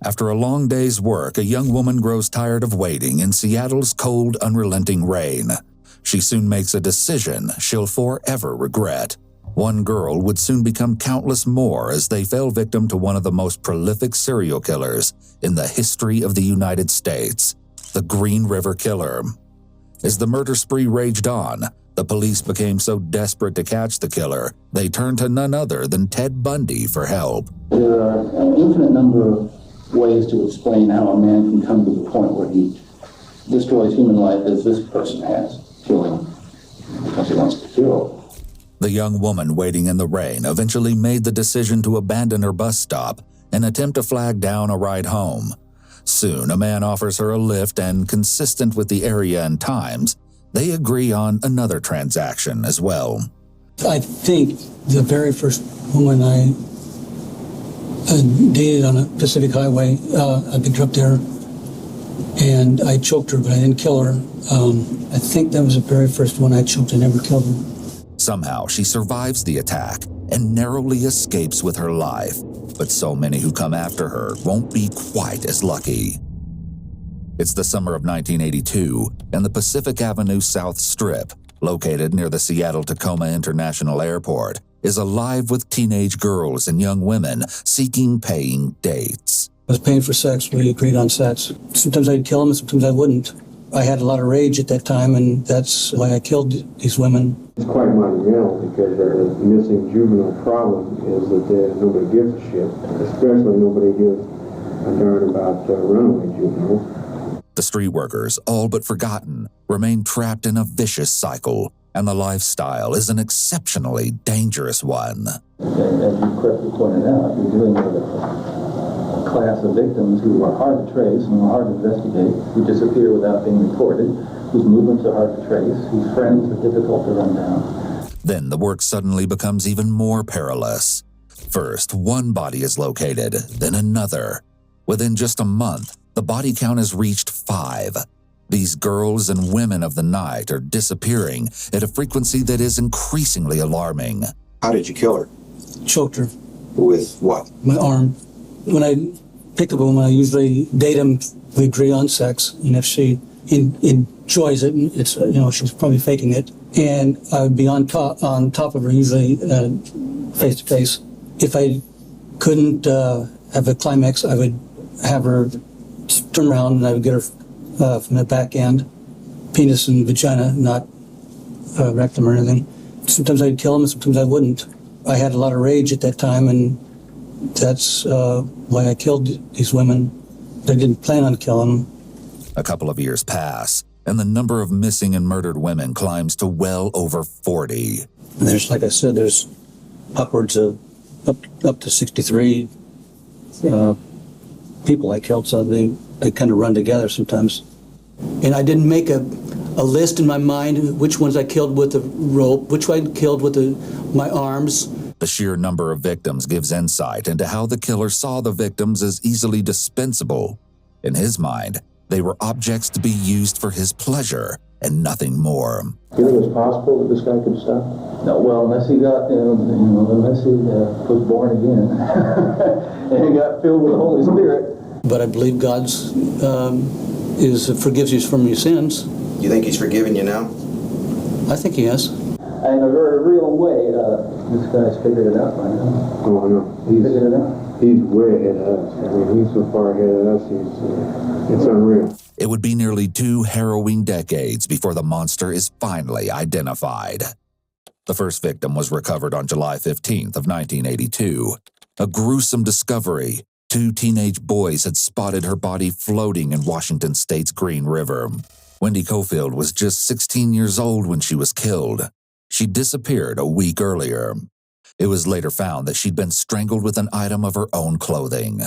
After a long day's work, a young woman grows tired of waiting in Seattle's cold, unrelenting rain. She soon makes a decision she'll forever regret. One girl would soon become countless more as they fell victim to one of the most prolific serial killers in the history of the United States, the Green River Killer. As the murder spree raged on, the police became so desperate to catch the killer, they turned to none other than Ted Bundy for help. There are an infinite number of ways to explain how a man can come to the point where he destroys human life as this person has, killing because he wants to kill. The young woman waiting in the rain eventually made the decision to abandon her bus stop and attempt to flag down a ride home. Soon, a man offers her a lift, and consistent with the area and times, they agree on another transaction as well. I think the very first woman I dated on a Pacific highway, I picked her up there and I choked her, but I didn't kill her. I think that was the very first one I choked and never killed her. Somehow, she survives the attack and narrowly escapes with her life, but so many who come after her won't be quite as lucky. It's the summer of 1982, and the Pacific Avenue South Strip, located near the Seattle-Tacoma International Airport, is alive with teenage girls and young women seeking paying dates. I was paying for sex. We agreed on sex. Sometimes I'd kill them, sometimes I wouldn't. I had a lot of rage at that time, and that's why I killed these women. It's quite monumental because the missing juvenile problem is that nobody gives a shit, especially nobody gives a darn about runaway juveniles. The street workers, all but forgotten, remain trapped in a vicious cycle, and the lifestyle is an exceptionally dangerous one. As you correctly pointed out, you're dealing with a class of victims who are hard to trace and hard to investigate, who disappear without being reported, whose movements are hard to trace, whose friends are difficult to run down. Then the work suddenly becomes even more perilous. First, one body is located, then another. Within just a month, the body count has reached 5. These girls and women of the night are disappearing at a frequency that is increasingly alarming. How did you kill her? Choked her. With what? My arm. When I pick up a woman, I usually date them. We agree on sex, and if she enjoys it, it's she's probably faking it. And I would be on top of her, usually face to face. If I couldn't have a climax, I would have her turn around and I would get her from the back end, penis and vagina, not rectum or anything. Sometimes I'd kill them, and sometimes I wouldn't. I had a lot of rage at that time, and that's why I killed these women. I didn't plan on killing them. A couple of years pass, and the number of missing and murdered women climbs to well over 40. And there's, like I said, there's upwards of up to 63 people I killed, so they kind of run together sometimes. And I didn't make a list in my mind which ones I killed with the rope, which I killed with my arms. The sheer number of victims gives insight into how the killer saw the victims as easily dispensable. In his mind, they were objects to be used for his pleasure and nothing more. Do you think it's possible that this guy could stop? No, well, unless he got, unless he was born again and he got filled with the Holy Spirit. But I believe God's forgives you from your sins. You think he's forgiven you now? I think he has. In a very real way, this guy's figured it out by now. Oh, I know. He figured it out. He's way ahead of us. I mean, he's so far ahead of us, it's unreal. It would be nearly 2 harrowing decades before the monster is finally identified. The first victim was recovered on July 15th of 1982. A gruesome discovery. 2 teenage boys had spotted her body floating in Washington State's Green River. Wendy Cofield was just 16 years old when she was killed. She disappeared a week earlier. It was later found that she'd been strangled with an item of her own clothing.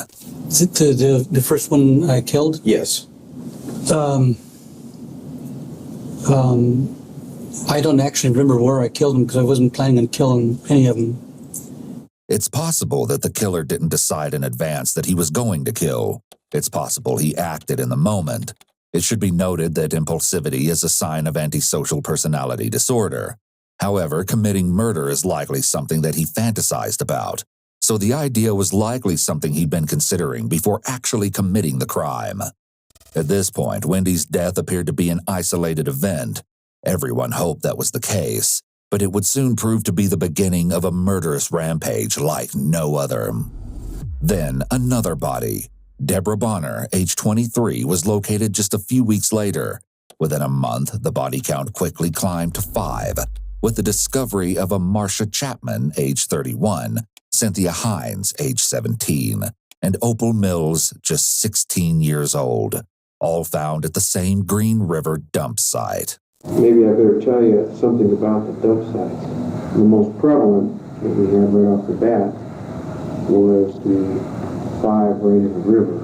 Is it the first one I killed? Yes. I don't actually remember where I killed them because I wasn't planning on killing any of them. It's possible that the killer didn't decide in advance that he was going to kill. It's possible he acted in the moment. It should be noted that impulsivity is a sign of antisocial personality disorder. However, committing murder is likely something that he fantasized about. so the idea was likely something he'd been considering before actually committing the crime. At this point, Wendy's death appeared to be an isolated event. Everyone hoped that was the case, but it would soon prove to be the beginning of a murderous rampage like no other. Then another body. Deborah Bonner, age 23, was located just a few weeks later. Within a month, the body count quickly climbed to 5, with the discovery of a Marcia Chapman, age 31, Cynthia Hines, age 17, and Opal Mills, just 16 years old, all found at the same Green River dump site. Maybe I better tell you something about the dump sites. The most prevalent that we had right off the bat was the 5 right in the river.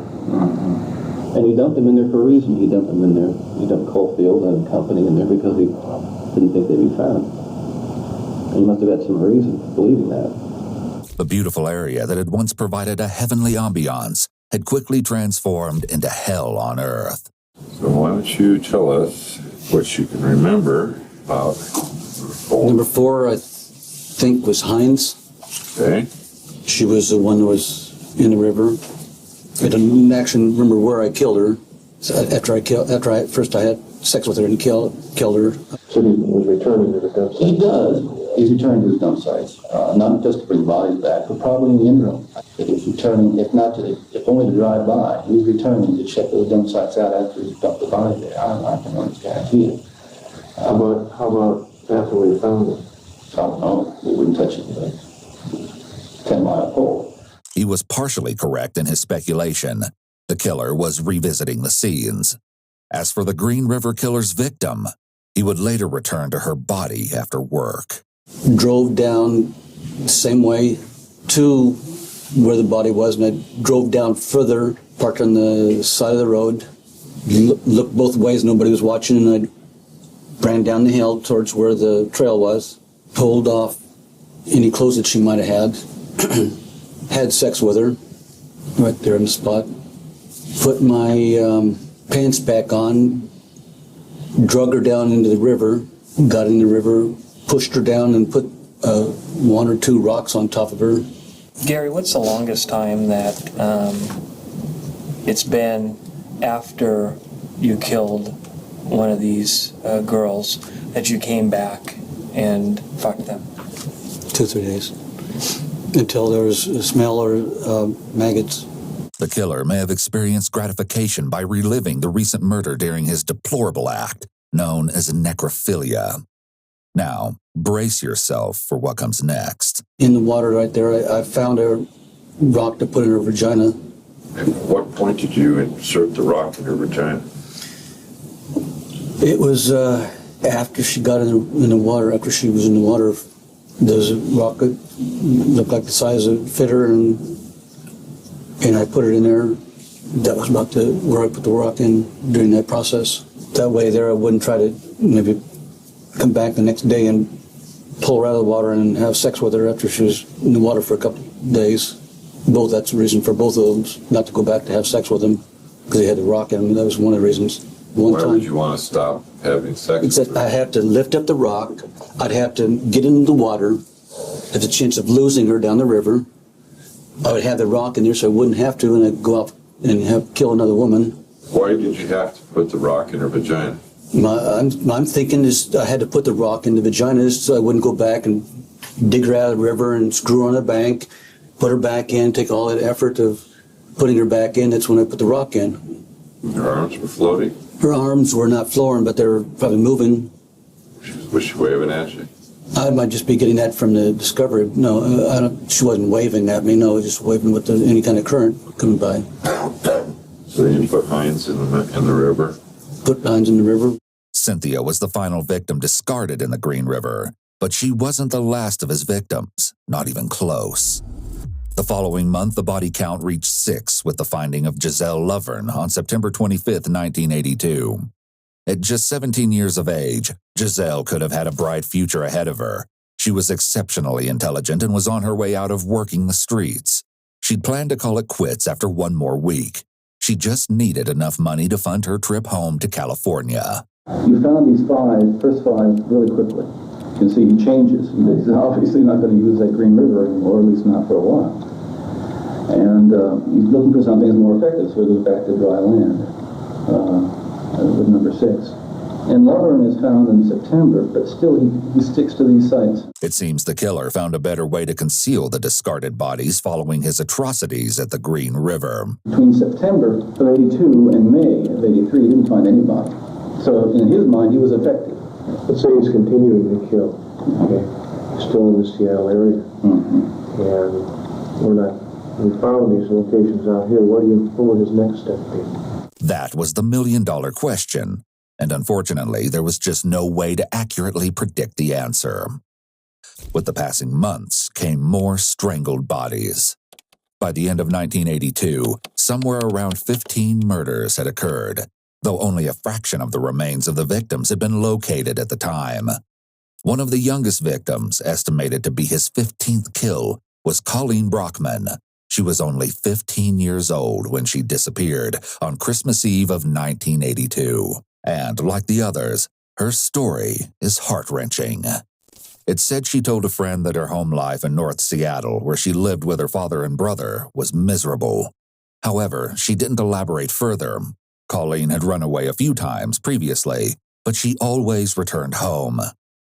And he dumped them in there for a reason. He dumped them in there. He dumped Caulfield and company in there because he didn't think they'd be found. And he must have had some reason for believing that. The beautiful area that had once provided a heavenly ambiance had quickly transformed into hell on earth. So why don't you tell us what you can remember about Number 4, I think, was Hines. Okay. She was the one that was in the river. I don't actually remember where I killed her. So after I had sex with her and killed her. So he was returning to the dump site. He does. He's returning to his dump sites, not just to bring bodies back, but probably in the interim. He's returning, if only to drive by. He's returning to check those dump sites out after he's dumped the body there. I can almost guarantee it. How about after we found it? I don't know. We wouldn't touch it with a 10-mile pole. He was partially correct in his speculation. The killer was revisiting the scenes. As for the Green River killer's victim, he would later return to her body after work. Drove down the same way to where the body was, and I drove down further, parked on the side of the road, looked both ways, nobody was watching, and I ran down the hill towards where the trail was, pulled off any clothes that she might have had, had sex with her right there in the spot, put my pants back on, drug her down into the river, got in the river, pushed her down and put 1 or 2 rocks on top of her. Gary, what's the longest time that it's been after you killed one of these girls that you came back and fucked them? 2-3 days. Until there was a smell or maggots. The killer may have experienced gratification by reliving the recent murder during his deplorable act, known as necrophilia. Now, brace yourself for what comes next. In the water right there, I found a rock to put in her vagina. And at what point did you insert the rock in her vagina? It was after she got in the water, after she was in the water, there was a rock that looked like the size of fitter, and I put it in there. That was about where I put the rock in during that process. That way there I wouldn't try to maybe come back the next day and pull her out of the water and have sex with her after she was in the water for a couple of days. That's the reason for both of them, not to go back to have sex with them, because they had the rock in them. That was one of the reasons. Why would you want to stop having sex with her? I have to lift up the rock. I'd have to get in the water. There's a chance of losing her down the river. I would have the rock in there so I wouldn't have to, and I'd go out and kill another woman. Why did you have to put the rock in her vagina? I'm thinking is I had to put the rock in the vagina so I wouldn't go back and dig her out of the river and screw her on the bank, put her back in, take all that effort of putting her back in. That's when I put the rock in. Her arms were floating? Her arms were not flooring, but they were probably moving. Was she waving at you? I might just be getting that from the discovery. No, she wasn't waving at me. No, just waving with any kind of current coming by. So you put Hines in the river? Put Hines in the river. Cynthia was the final victim discarded in the Green River, but she wasn't the last of his victims, not even close. The following month, the body count reached 6 with the finding of Giselle Lovern on September 25, 1982. At just 17 years of age, Giselle could have had a bright future ahead of her. She was exceptionally intelligent and was on her way out of working the streets. She'd planned to call it quits after 1 more week. She just needed enough money to fund her trip home to California. You found these first five really quickly. You can see he changes. He's obviously not going to use that Green River anymore, at least not for a while. And he's looking for something that's more effective, so he goes back to dry land with number 6. And Lovern is found in September, but still he sticks to these sites. It seems the killer found a better way to conceal the discarded bodies following his atrocities at the Green River. Between September of 82 and May of 83, he didn't find anybody. So in his mind, he was effective. Let's say he's continuing to kill. Okay, still in the Seattle area, and we found these locations out here. What would his next step be? That was the million-dollar question, and unfortunately, there was just no way to accurately predict the answer. With the passing months came more strangled bodies. By the end of 1982, somewhere around 15 murders had occurred, though only a fraction of the remains of the victims had been located at the time. One of the youngest victims, estimated to be his 15th kill, was Colleen Brockman. She was only 15 years old when she disappeared on Christmas Eve of 1982. And like the others, her story is heart-wrenching. It's said she told a friend that her home life in North Seattle, where she lived with her father and brother, was miserable. However, she didn't elaborate further. Colleen had run away a few times previously, but she always returned home.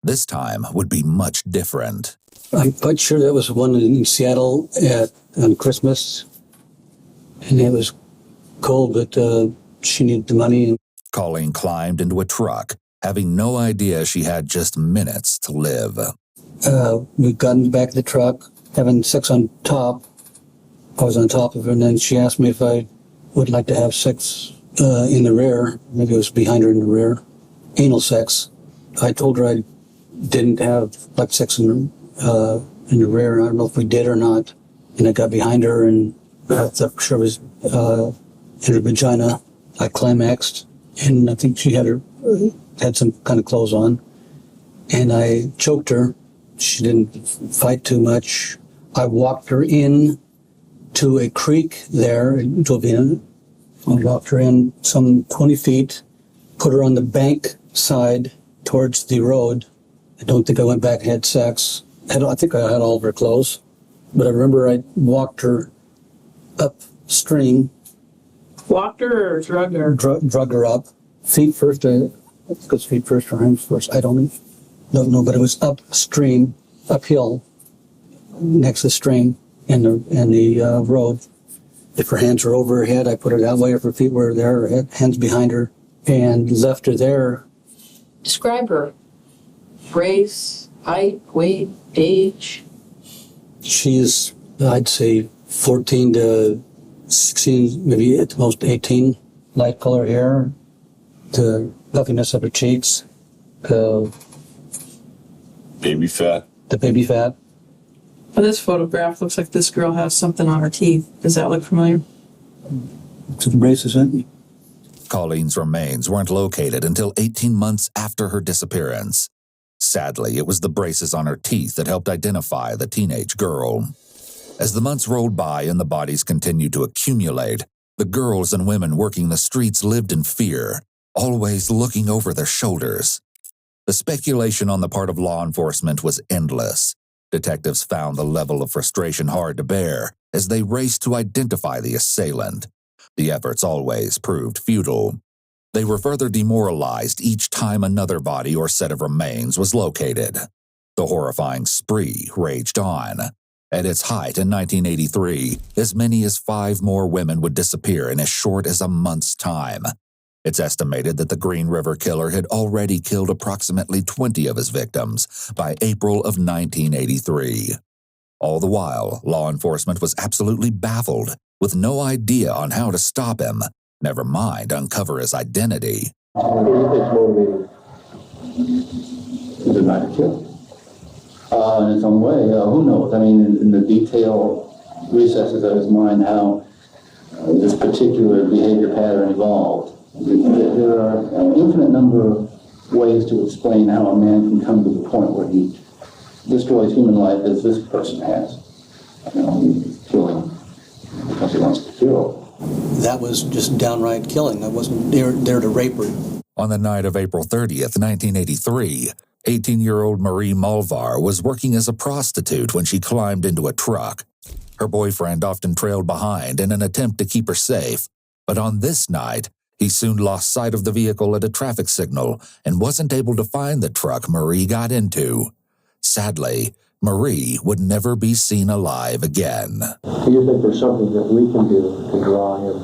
This time would be much different. I'm quite sure that was one in Seattle on Christmas, and it was cold, but she needed the money. Colleen climbed into a truck, having no idea she had just minutes to live. We'd gotten back to the truck, having sex on top. I was on top of her, and then she asked me if I would like to have sex in the rear. Maybe it was behind her in the rear. Anal sex. I told her I didn't have like sex in the rear. I don't know if we did or not. And I got behind her, and I thought sure it was in her vagina. I climaxed, and I think she had some kind of clothes on. And I choked her. She didn't fight too much. I walked her in to a creek there in Jovina. I walked her in some 20 feet, put her on the bank side towards the road. I don't think I went back and had sex. I think I had all of her clothes. But I remember I walked her upstream. Walked her or drug her? Drug her up. Feet first. I think it was feet first or hands first. I don't know, but it was upstream, uphill, next to the stream and the road. If her hands were over her head, I put her that way. If her feet were there, her hands behind her, and left her there. Describe her. Race, height, weight, age. She's, I'd say, 14 to 16, maybe at the most 18. Light color hair, the puffiness of her cheeks, Baby fat. the baby fat. Well, this photograph looks like this girl has something on her teeth. Does that look familiar? To the braces in. Colleen's remains weren't located until 18 months after her disappearance. Sadly, it was the braces on her teeth that helped identify the teenage girl. As the months rolled by and the bodies continued to accumulate, the girls and women working the streets lived in fear, always looking over their shoulders. The speculation on the part of law enforcement was endless. Detectives found the level of frustration hard to bear as they raced to identify the assailant. The efforts always proved futile. They were further demoralized each time another body or set of remains was located. The horrifying spree raged on. At its height in 1983, as many as 5 more women would disappear in as short as a month's time. It's estimated that the Green River Killer had already killed approximately 20 of his victims by April of 1983. All the while, law enforcement was absolutely baffled, with no idea on how to stop him, never mind uncover his identity. It's motivating. He's a night to kill. In its own way, who knows? I mean, in the detailed recesses of his mind, how this particular behavior pattern evolved. There are an infinite number of ways to explain how a man can come to the point where he destroys human life as this person has. You know, he's killing because he wants to kill. That was just downright killing. I wasn't there to rape her. On the night of April 30th, 1983, 18-year-old Marie Malvar was working as a prostitute when she climbed into a truck. Her boyfriend often trailed behind in an attempt to keep her safe, but on this night, he soon lost sight of the vehicle at a traffic signal and wasn't able to find the truck Marie got into. Sadly, Marie would never be seen alive again. Do you think there's something that we can do to draw him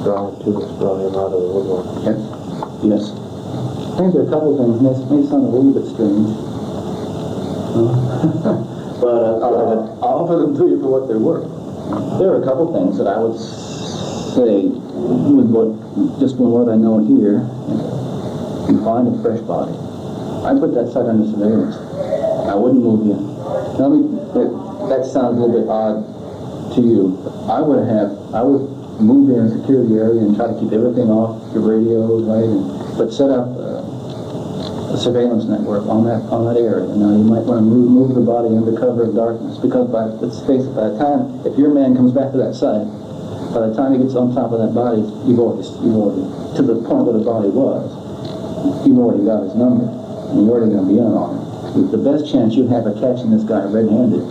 to us, draw him out of the woodwork? Yes. I think there are a couple of things. May sound a little bit strange. But I'll offer them to you for what they're worth. There are a couple things that I would say, with what I know here, you find a fresh body. I put that site under surveillance. I wouldn't move in. Now, that sounds a little bit odd to you. I would move in, secure the area, and try to keep everything off the radios, right? But set up a surveillance network on that area. Now, you might want to move the body under cover of darkness, because let's face it, by the time, if your man comes back to that site, by the time he gets on top of that body, you've already to the point where the body was, you've already got his number, and you're already going to be in on it. The best chance you have of catching this guy red-handed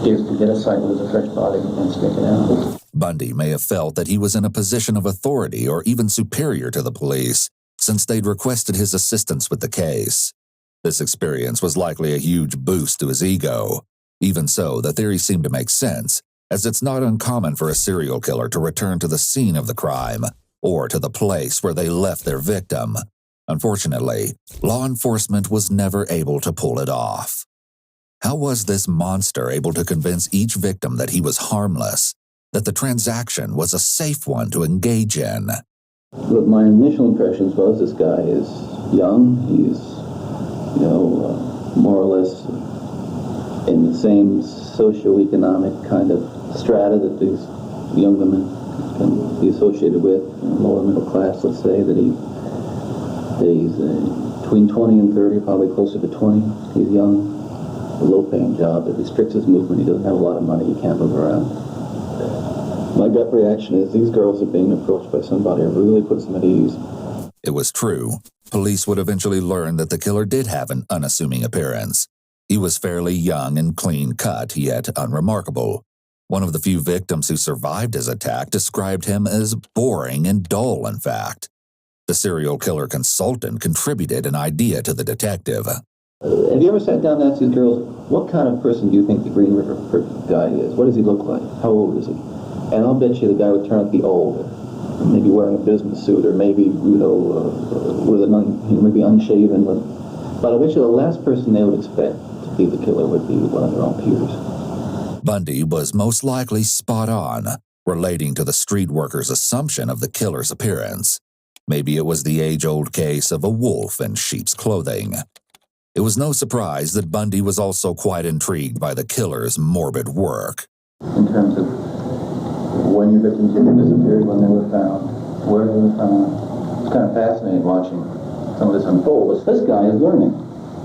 is to get a site with a fresh body and stick it out. Bundy may have felt that he was in a position of authority or even superior to the police, since they'd requested his assistance with the case. This experience was likely a huge boost to his ego. Even so, the theory seemed to make sense, as it's not uncommon for a serial killer to return to the scene of the crime, or to the place where they left their victim. Unfortunately, law enforcement was never able to pull it off. How was this monster able to convince each victim that he was harmless, that the transaction was a safe one to engage in? But my initial impressions was this guy is young. He's, more or less in the same socioeconomic kind of strata that these young women can be associated with, lower middle class, let's say, that he's between 20 and 30, probably closer to 20. He's young, a low-paying job that restricts his movement. He doesn't have a lot of money. He can't move around. My gut reaction is these girls are being approached by somebody who really puts them at ease. It was true. Police would eventually learn that the killer did have an unassuming appearance. He was fairly young and clean-cut, yet unremarkable. One of the few victims who survived his attack described him as boring and dull, in fact. The serial killer consultant contributed an idea to the detective. Have you ever sat down and asked these girls, what kind of person do you think the Green River guy is? What does he look like? How old is he? And I'll bet you the guy would turn out to be old, maybe wearing a business suit, or maybe, maybe unshaven. But I bet you the last person they would expect to be the killer would be one of their own peers. Bundy was most likely spot on, relating to the street worker's assumption of the killer's appearance. Maybe it was the age-old case of a wolf in sheep's clothing. It was no surprise that Bundy was also quite intrigued by the killer's morbid work. In terms of when your victims disappeared, when they were found, where they were found, it's kind of fascinating watching some of this unfold. But this guy is learning.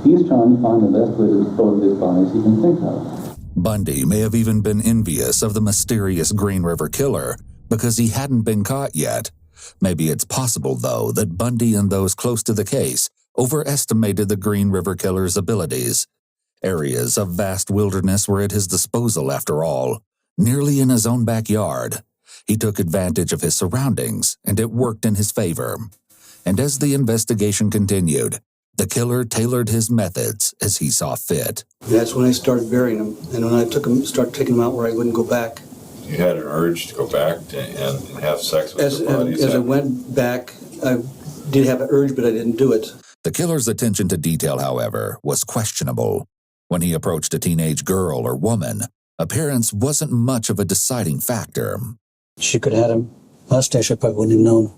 He's trying to find the best way to dispose of these bodies he can think of. Bundy may have even been envious of the mysterious Green River killer because he hadn't been caught yet. Maybe it's possible, though, that Bundy and those close to the case overestimated the Green River killer's abilities. Areas of vast wilderness were at his disposal, after all, nearly in his own backyard. He took advantage of his surroundings, and it worked in his favor. And as the investigation continued, the killer tailored his methods as he saw fit. That's when I started burying them, and when I started taking them out where I wouldn't go back. You had an urge to go back and have sex with the bodies? As I went back, I did have an urge, but I didn't do it. The killer's attention to detail, however, was questionable. When he approached a teenage girl or woman, appearance wasn't much of a deciding factor. She could have had a mustache, I probably wouldn't have known.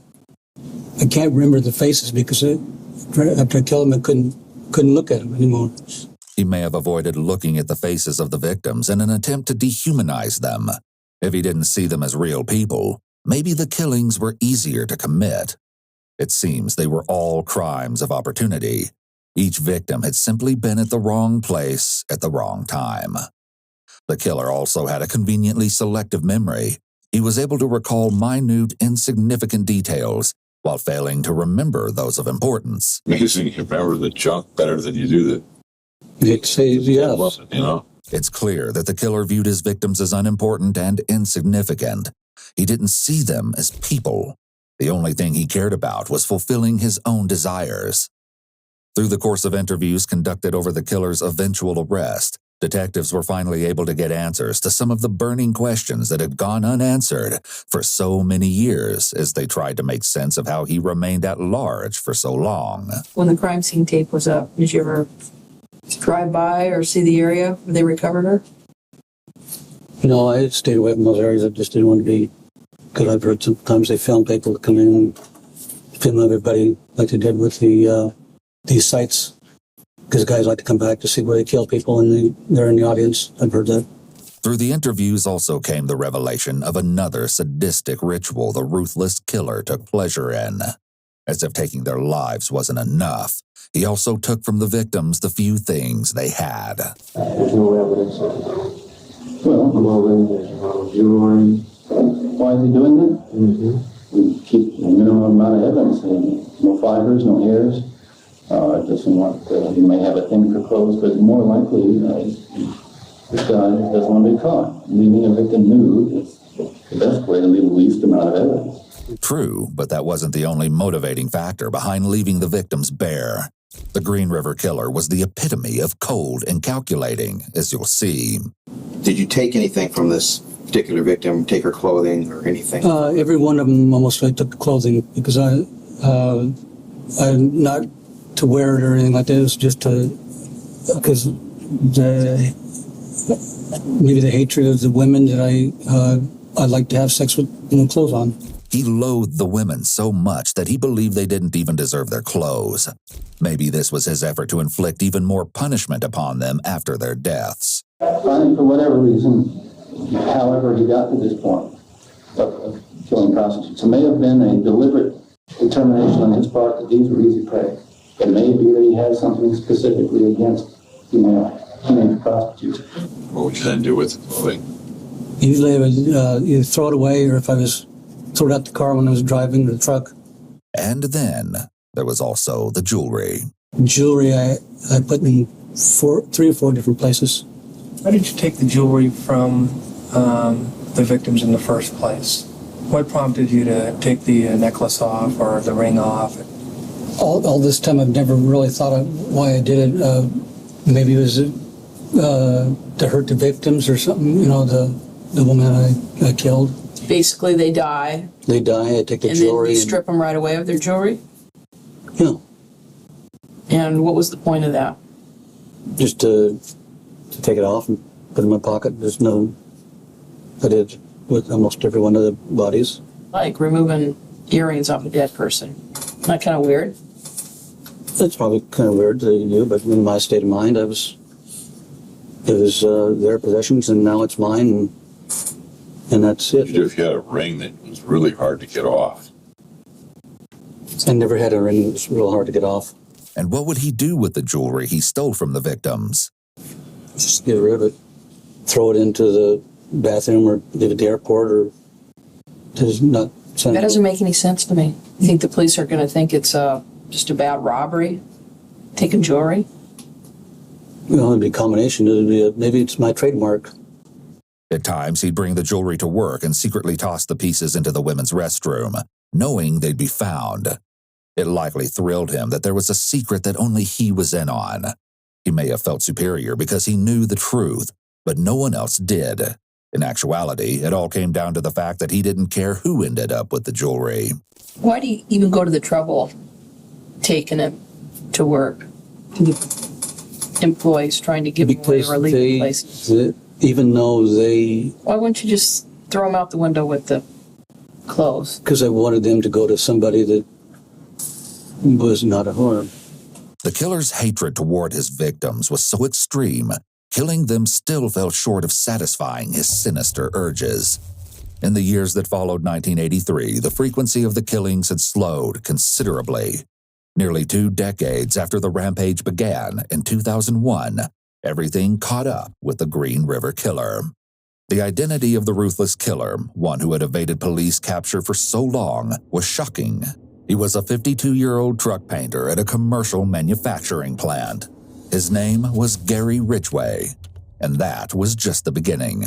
I can't remember the faces because after I killed them, I couldn't look at them anymore. He may have avoided looking at the faces of the victims in an attempt to dehumanize them. If he didn't see them as real people, maybe the killings were easier to commit. It seems they were all crimes of opportunity. Each victim had simply been at the wrong place at the wrong time. The killer also had a conveniently selective memory. He was able to recall minute, insignificant details while failing to remember those of importance. Amazing, you remember the junk better than you do the... It says yes. It's clear that the killer viewed his victims as unimportant and insignificant. He didn't see them as people. The only thing he cared about was fulfilling his own desires. Through the course of interviews conducted over the killer's eventual arrest, detectives were finally able to get answers to some of the burning questions that had gone unanswered for so many years as they tried to make sense of how he remained at large for so long. When the crime scene tape was up, did you ever drive by or see the area where they recovered her? No, I stayed away from those areas. I just didn't want to be, because I've heard sometimes they film people come in and film everybody like they did with these sites, because guys like to come back to see where they kill people and they're in the audience. I've heard that. Through the interviews also came the revelation of another sadistic ritual the ruthless killer took pleasure in. As if taking their lives wasn't enough, he also took from the victims the few things they had. There's no evidence of it. Well, There's no jewelry. why is he doing that? We keep a minimum amount of evidence. No fibers, no hairs. Doesn't want, he may have a thing for clothes, but more likely, this guy doesn't want to be caught. Leaving a victim nude is the best way to leave the least amount of evidence. True, but that wasn't the only motivating factor behind leaving the victims bare. The Green River Killer was the epitome of cold and calculating, as you'll see. Did you take anything from this particular victim, take her clothing or anything? Every one of them almost I took the clothing, because I'm not to wear it or anything like that. It was just to, because maybe the hatred of the women that I'd like to have sex with no clothes on. He loathed the women so much that he believed they didn't even deserve their clothes. Maybe this was his effort to inflict even more punishment upon them after their deaths. I think for whatever reason, however he got to this point of killing prostitutes, it may have been a deliberate determination on his part that these were easy prey. It may be that he had something specifically against teenage prostitutes. What would you then do with the clothing? Usually I would either throw it away, or if I was throw it out the car when I was driving the truck. And then there was also the jewelry. Jewelry I put in 3 or 4 different places. Why did you take the jewelry from the victims in the first place? What prompted you to take the necklace off or the ring off? All this time I've never really thought of why I did it. Maybe it was to hurt the victims or something, the woman I killed. Basically, they die, They die, I take the and then jewelry. you strip them right away of their jewelry? Yeah, And what was the point of that? just to take it off and put it in my pocket. I did with almost every one of the bodies. Like removing earrings off a dead person. Not kind of weird? It's probably kind of weird to do, but in my state of mind, it was their possessions, and now it's mine, and that's What would you do it. if you had a ring that was really hard to get off? I never had a ring that was real hard to get off. And what would he do with the jewelry he stole from the victims? Just get rid of it. Throw it into the bathroom or leave it at the airport, or just not send That it. doesn't make any sense to me. You think the police are going to think it's just a bad robbery? Taking jewelry? It'd be a combination. Maybe it's my trademark. At times, he'd bring the jewelry to work and secretly toss the pieces into the women's restroom, knowing they'd be found. It likely thrilled him that there was a secret that only he was in on. He may have felt superior because he knew the truth, but no one else did. In actuality, it all came down to the fact that he didn't care who ended up with the jewelry. Why do you even go to the trouble taking it to work? Employees trying to give them away or leave places. Even though Why wouldn't you just throw them out the window with the clothes? because I wanted them to go to somebody that was not a harm. The killer's hatred toward his victims was so extreme, killing them still fell short of satisfying his sinister urges. In the years that followed 1983, the frequency of the killings had slowed considerably. Nearly 2 decades after the rampage began in 2001, everything caught up with the Green River Killer. The identity of the ruthless killer, one who had evaded police capture for so long, was shocking. He was a 52-year-old truck painter at a commercial manufacturing plant. His name was Gary Ridgway. And that was just the beginning.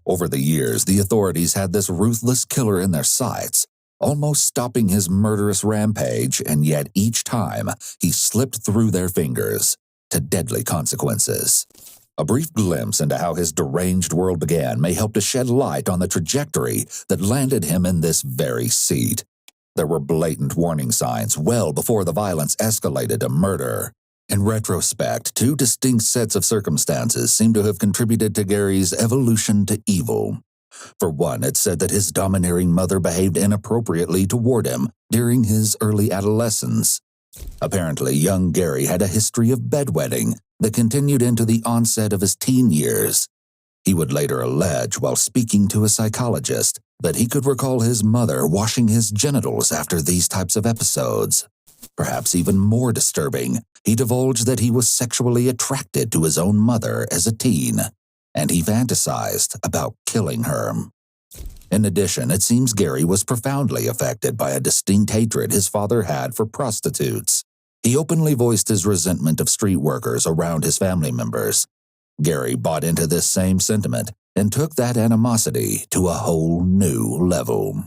Over the years, the authorities had this ruthless killer in their sights, almost stopping his murderous rampage, and yet each time he slipped through their fingers to deadly consequences. A brief glimpse into how his deranged world began may help to shed light on the trajectory that landed him in this very seat. There were blatant warning signs well before the violence escalated to murder. In retrospect, two distinct sets of circumstances seem to have contributed to Gary's evolution to evil. For one, it said that his domineering mother behaved inappropriately toward him during his early adolescence. Apparently, young Gary had a history of bedwetting that continued into the onset of his teen years. He would later allege, while speaking to a psychologist, that he could recall his mother washing his genitals after these types of episodes. Perhaps even more disturbing, he divulged that he was sexually attracted to his own mother as a teen, and he fantasized about killing her. In addition, it seems Gary was profoundly affected by a distinct hatred his father had for prostitutes. He openly voiced his resentment of street workers around his family members. Gary bought into this same sentiment and took that animosity to a whole new level.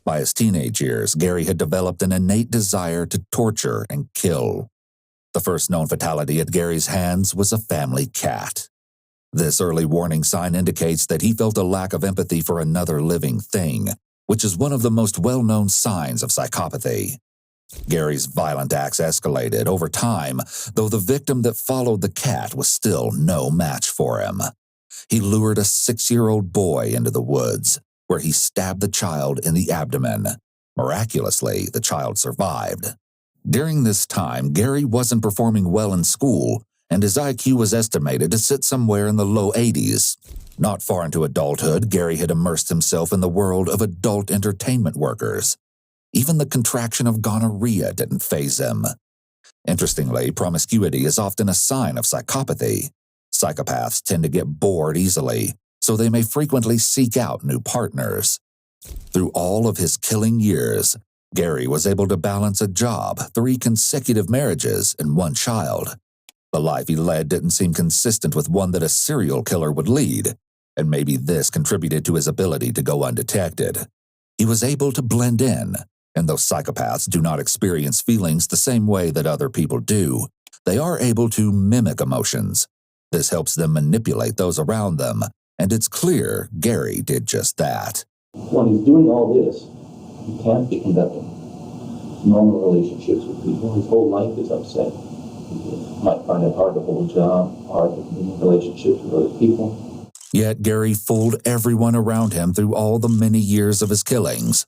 By his teenage years, Gary had developed an innate desire to torture and kill. The first known fatality at Gary's hands was a family cat. This early warning sign indicates that he felt a lack of empathy for another living thing, which is one of the most well-known signs of psychopathy. Gary's violent acts escalated over time, though the victim that followed the cat was still no match for him. He lured a 6-year-old boy into the woods, where he stabbed the child in the abdomen. Miraculously, the child survived. During this time, Gary wasn't performing well in school, and his IQ was estimated to sit somewhere in the low 80s. Not far into adulthood, Gary had immersed himself in the world of adult entertainment workers. Even the contraction of gonorrhea didn't faze him. Interestingly, promiscuity is often a sign of psychopathy. Psychopaths tend to get bored easily, so they may frequently seek out new partners. Through all of his killing years, Gary was able to balance a job, 3 consecutive marriages, and 1 child. The life he led didn't seem consistent with one that a serial killer would lead, and maybe this contributed to his ability to go undetected. He was able to blend in, and though psychopaths do not experience feelings the same way that other people do, they are able to mimic emotions. This helps them manipulate those around them, and it's clear Gary did just that. When he's doing all this, he can't be conducting normal relationships with people. His whole life is upset. He might find it hard to hold a job, hard to be in relationships with other people. Yet Gary fooled everyone around him through all the many years of his killings.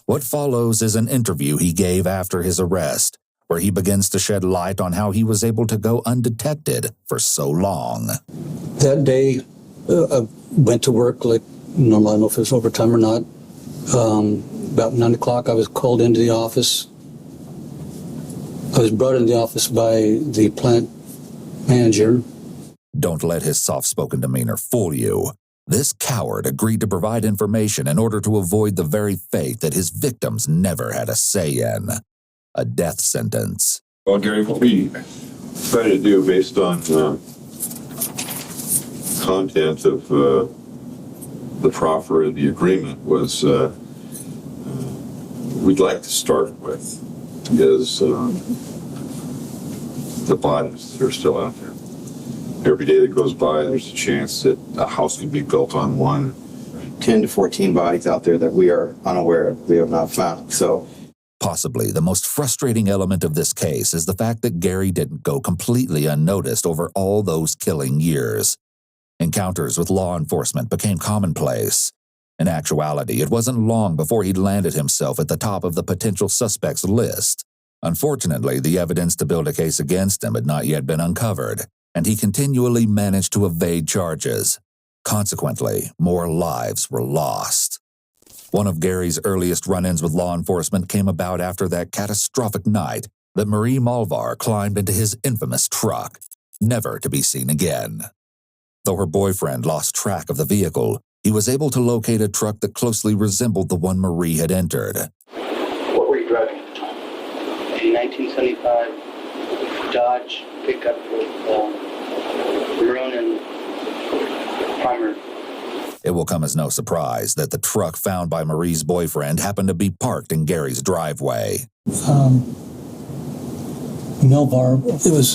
What follows is an interview he gave after his arrest, where he begins to shed light on how he was able to go undetected for so long. That day, I went to work like normal. I don't know if it was overtime or not. About 9 o'clock, I was called into the office. I was brought into the office by the plant manager. Don't let his soft-spoken demeanor fool you. This coward agreed to provide information in order to avoid the very fate that his victims never had a say in: a death sentence. Well, Gary, what we try to do based on content of the proffer of the agreement was we'd like to start with is the bodies that are still out there. Every day that goes by, there's a chance that a house could be built on one. 10 to 14 bodies out there that we are unaware of, we have not found. So, possibly the most frustrating element of this case is the fact that Gary didn't go completely unnoticed over all those killing years. Encounters with law enforcement became commonplace. In actuality, it wasn't long before he'd landed himself at the top of the potential suspects list. Unfortunately, the evidence to build a case against him had not yet been uncovered, and he continually managed to evade charges. Consequently, more lives were lost. One of Gary's earliest run-ins with law enforcement came about after that catastrophic night that Marie Malvar climbed into his infamous truck, never to be seen again. Though her boyfriend lost track of the vehicle, he was able to locate a truck that closely resembled the one Marie had entered. What were you driving at the time? A 1975 Dodge pickup with maroon and primary. It will come as no surprise that the truck found by Marie's boyfriend happened to be parked in Gary's driveway. Melbar, it was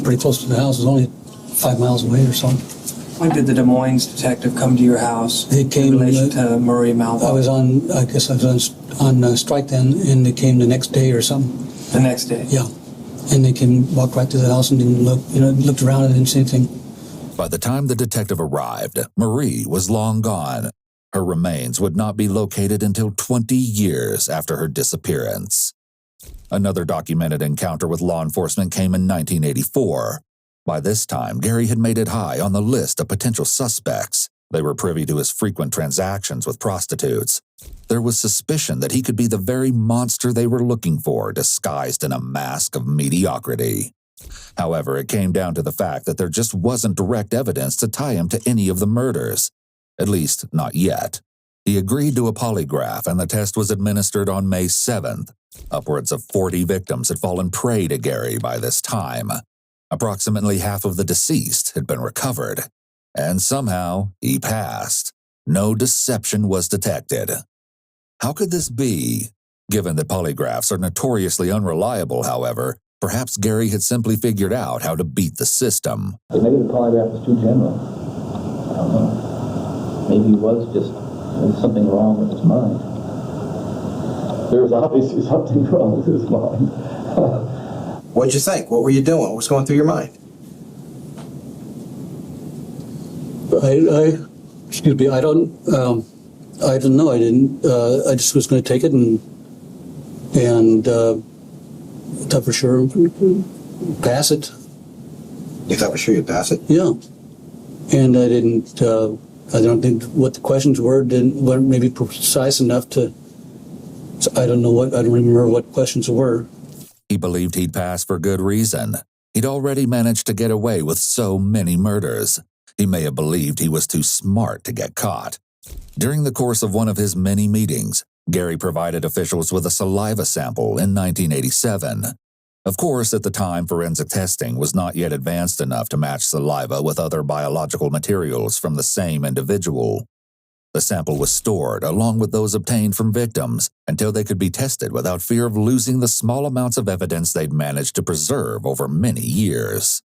pretty close to the house. It was only 5 miles away or so. When did the Des Moines detective come to your house They came in relation to Marie Malva? I was on strike then, and they came the next day or something. The next day? Yeah. And they walked right to the house and didn't look, looked around and didn't see anything. By the time the detective arrived, Marie was long gone. Her remains would not be located until 20 years after her disappearance. Another documented encounter with law enforcement came in 1984. By this time, Gary had made it high on the list of potential suspects. They were privy to his frequent transactions with prostitutes. There was suspicion that he could be the very monster they were looking for, disguised in a mask of mediocrity. However, it came down to the fact that there just wasn't direct evidence to tie him to any of the murders. At least, not yet. He agreed to a polygraph, and the test was administered on May 7th. Upwards of 40 victims had fallen prey to Gary by this time. Approximately half of the deceased had been recovered. And somehow, he passed. No deception was detected. How could this be? Given that polygraphs are notoriously unreliable, however, perhaps Gary had simply figured out how to beat the system. But maybe the polygraph was too general. I don't know. Maybe there was something wrong with his mind. There was obviously something wrong with his mind. What'd you think? What were you doing? What was going through your mind? I don't know. I didn't. I just was going to take it and thought for sure pass it. You thought for sure you'd pass it? Yeah, and I didn't. I don't think what the questions weren't maybe precise enough to. So I don't remember what questions were. He believed he'd pass for good reason. He'd already managed to get away with so many murders. He may have believed he was too smart to get caught. During the course of one of his many meetings, Gary provided officials with a saliva sample in 1987. Of course, at the time, forensic testing was not yet advanced enough to match saliva with other biological materials from the same individual. The sample was stored, along with those obtained from victims, until they could be tested without fear of losing the small amounts of evidence they'd managed to preserve over many years.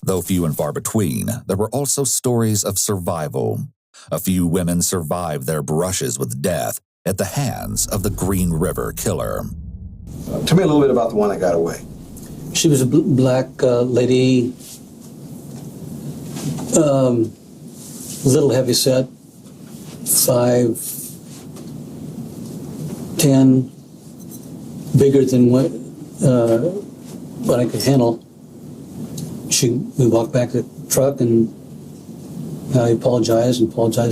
Though few and far between, there were also stories of survival. A few women survived their brushes with death at the hands of the Green River Killer. Tell me a little bit about the one that got away. She was a black lady, little heavyset, 5'10", bigger than what I could handle. We walked back to the truck, and I apologized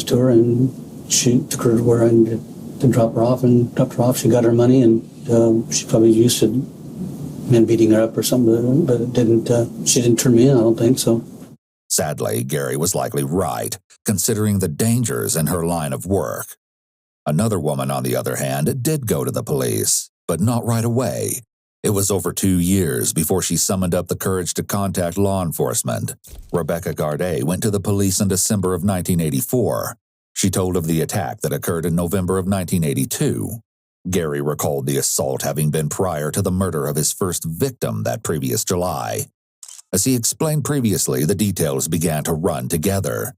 to her, and she took her to where I needed to drop her off, and dropped her off. She got her money, and she probably used to men beating her up or something, but it didn't. She didn't turn me in, I don't think so. Sadly, Gary was likely right, considering the dangers in her line of work. Another woman, on the other hand, did go to the police, but not right away. It was over 2 years before she summoned up the courage to contact law enforcement. Rebecca Garday went to the police in December of 1984. She told of the attack that occurred in November of 1982. Gary recalled the assault having been prior to the murder of his first victim that previous July. As he explained previously, the details began to run together.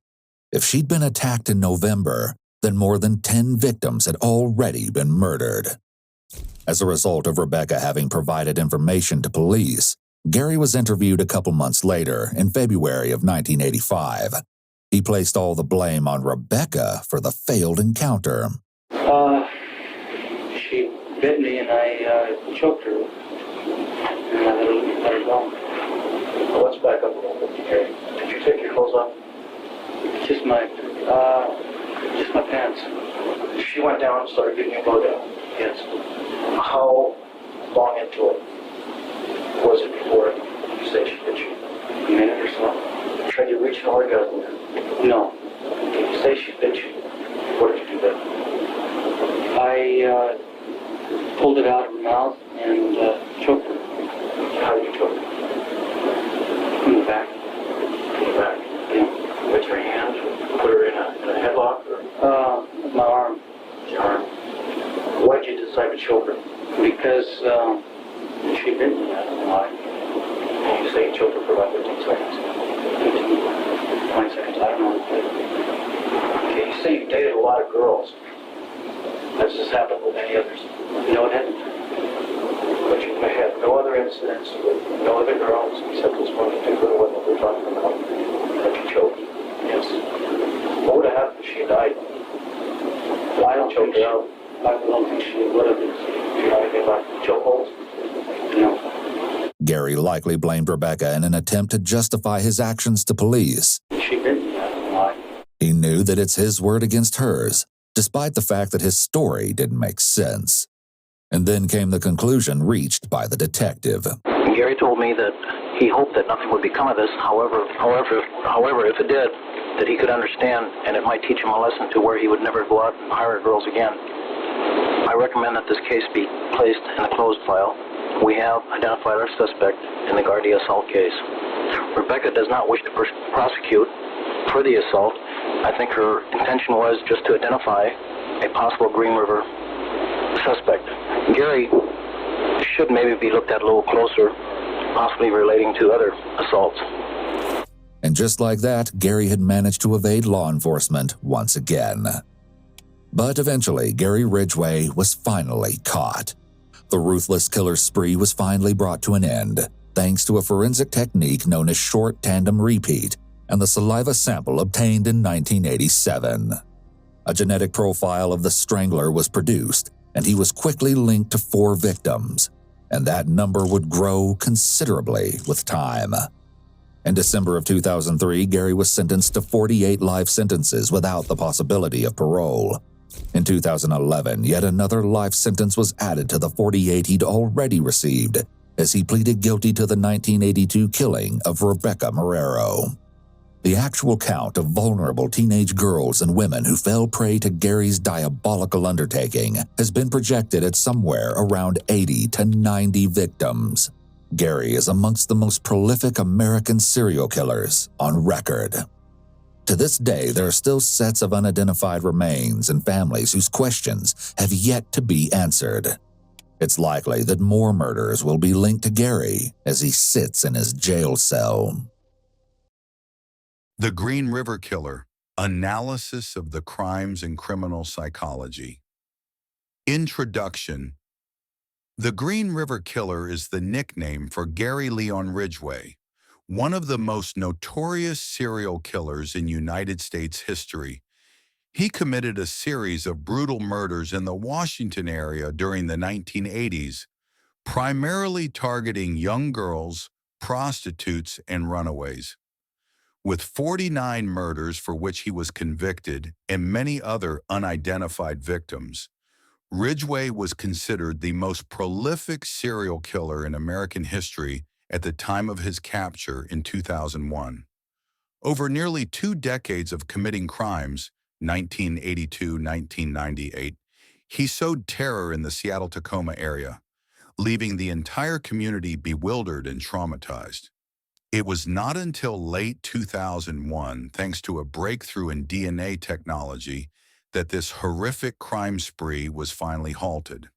If she'd been attacked in November, then more than 10 victims had already been murdered. As a result of Rebecca having provided information to police, Gary was interviewed a couple months later, in February of 1985. He placed all the blame on Rebecca for the failed encounter. She bit me and I choked her. And I let her go. Let's back up a little bit, okay? Did you take your clothes off? Just my pants. She went down and started giving you a blowjob. Yes. How long into it was it before you said she bit you? A minute or so? Tried to reach an orgasm? No. You say she bit you. What did you do then? I pulled it out of her mouth and choked her. How did you choke her? From the back. From the back? Yeah. With your hand. you decide to choke her? Because she bit me. I don't know why. You say you choked her for about 15 seconds. 20 seconds, I don't know. Okay, you say you dated a lot of girls. Has this happened with any others? No, it hasn't. But you may have no other incidents with no other girls except this one particular one that we're talking about that you choked. Yes. What would have happened if she died? Well, I don't think she would have. You know anything about chokeholds? No. Gary likely blamed Rebecca in an attempt to justify his actions to police. She bit me. I don't know why. He knew that it's his word against hers, despite the fact that his story didn't make sense. And then came the conclusion reached by the detective. Gary told me that he hoped that nothing would become of this. However, if it did, that he could understand and it might teach him a lesson to where he would never go out and hire girls again. I recommend that this case be placed in a closed file. We have identified our suspect in the Gardia assault case. Rebecca does not wish to prosecute for the assault. I think her intention was just to identify a possible Green River suspect. Gary should maybe be looked at a little closer, possibly relating to other assaults. And just like that, Gary had managed to evade law enforcement once again. But eventually, Gary Ridgway was finally caught. The ruthless killer's spree was finally brought to an end, thanks to a forensic technique known as short tandem repeat and the saliva sample obtained in 1987. A genetic profile of the strangler was produced, and he was quickly linked to 4 victims, and that number would grow considerably with time. In December of 2003, Gary was sentenced to 48 life sentences without the possibility of parole. In 2011, yet another life sentence was added to the 48 he'd already received, as he pleaded guilty to the 1982 killing of Rebecca Marrero. The actual count of vulnerable teenage girls and women who fell prey to Gary's diabolical undertaking has been projected at somewhere around 80 to 90 victims. Gary is amongst the most prolific American serial killers on record. To this day, there are still sets of unidentified remains and families whose questions have yet to be answered. It's likely that more murders will be linked to Gary as he sits in his jail cell. The Green River Killer, Analysis of the Crimes in Criminal Psychology. Introduction. The Green River Killer is the nickname for Gary Leon Ridgway, one of the most notorious serial killers in United States history. He committed a series of brutal murders in the Washington area during the 1980s, primarily targeting young girls, prostitutes, and runaways. With 49 murders for which he was convicted and many other unidentified victims, Ridgway was considered the most prolific serial killer in American history at the time of his capture in 2001. Over nearly 2 decades of committing crimes, 1982-1998, he sowed terror in the Seattle-Tacoma area, leaving the entire community bewildered and traumatized. It was not until late 2001, thanks to a breakthrough in DNA technology, that this horrific crime spree was finally halted.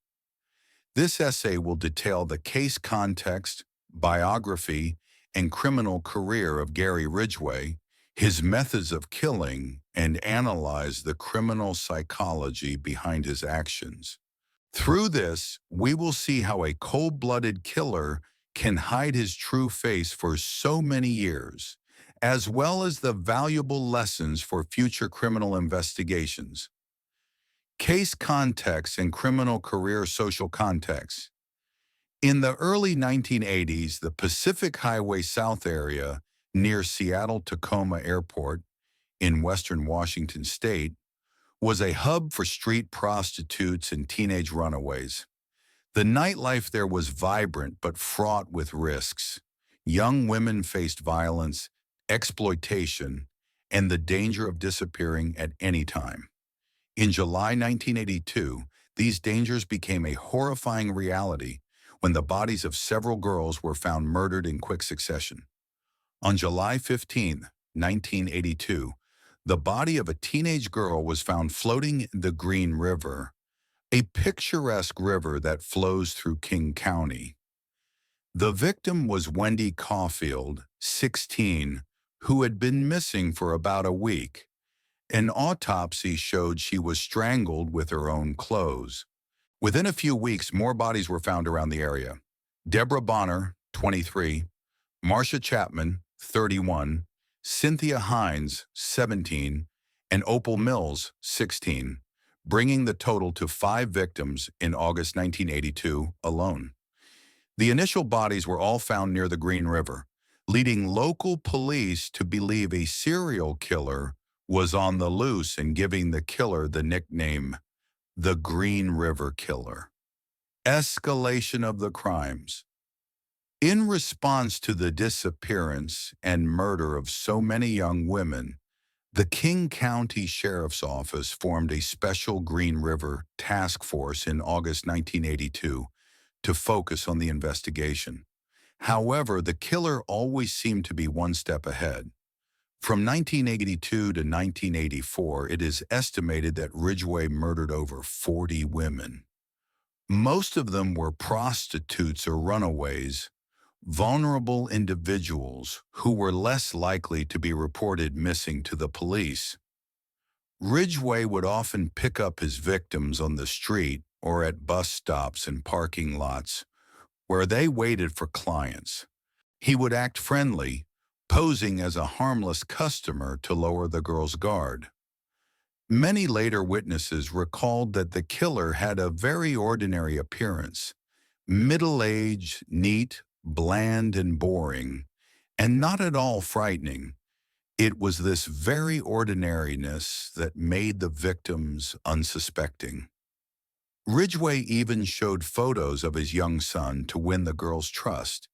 This essay will detail the case context, biography, and criminal career of Gary Ridgway, his methods of killing, and analyze the criminal psychology behind his actions. Through this, we will see how a cold-blooded killer can hide his true face for so many years, as well as the valuable lessons for future criminal investigations. Case context and criminal career social context. In the early 1980s, the Pacific Highway South area near Seattle-Tacoma Airport in western Washington state was a hub for street prostitutes and teenage runaways. The nightlife there was vibrant but fraught with risks. Young women faced violence, exploitation, and the danger of disappearing at any time. In July 1982, these dangers became a horrifying reality when the bodies of several girls were found murdered in quick succession. On July 15, 1982, the body of a teenage girl was found floating in the Green River, a picturesque river that flows through King County. The victim was Wendy Caulfield, 16, who had been missing for about a week. An autopsy showed she was strangled with her own clothes. Within a few weeks, more bodies were found around the area. Deborah Bonner, 23, Marcia Chapman, 31, Cynthia Hines, 17, and Opal Mills, 16, bringing the total to 5 victims in August 1982 alone. The initial bodies were all found near the Green River, leading local police to believe a serial killer was on the loose and giving the killer the nickname the Green River Killer. Escalation of the crimes. In response to the disappearance and murder of so many young women, the King County Sheriff's Office formed a special Green River task force in August 1982 to focus on the investigation. However, the killer always seemed to be one step ahead. From 1982 to 1984, it is estimated that Ridgway murdered over 40 women. Most of them were prostitutes or runaways, vulnerable individuals who were less likely to be reported missing to the police. Ridgway would often pick up his victims on the street or at bus stops and parking lots, where they waited for clients. He would act friendly, posing as a harmless customer to lower the girl's guard. Many later witnesses recalled that the killer had a very ordinary appearance, middle-aged, neat, bland, and boring, and not at all frightening. It was this very ordinariness that made the victims unsuspecting. Ridgway even showed photos of his young son to win the girls' trust,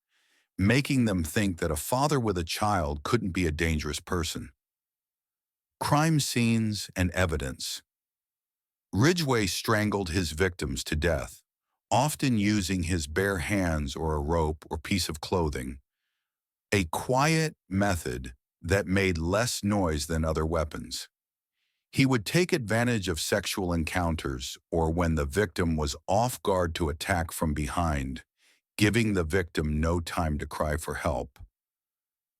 making them think that a father with a child couldn't be a dangerous person. Crime scenes and evidence. Ridgway strangled his victims to death, often using his bare hands or a rope or piece of clothing, a quiet method that made less noise than other weapons. He would take advantage of sexual encounters or when the victim was off guard to attack from behind, giving the victim no time to cry for help.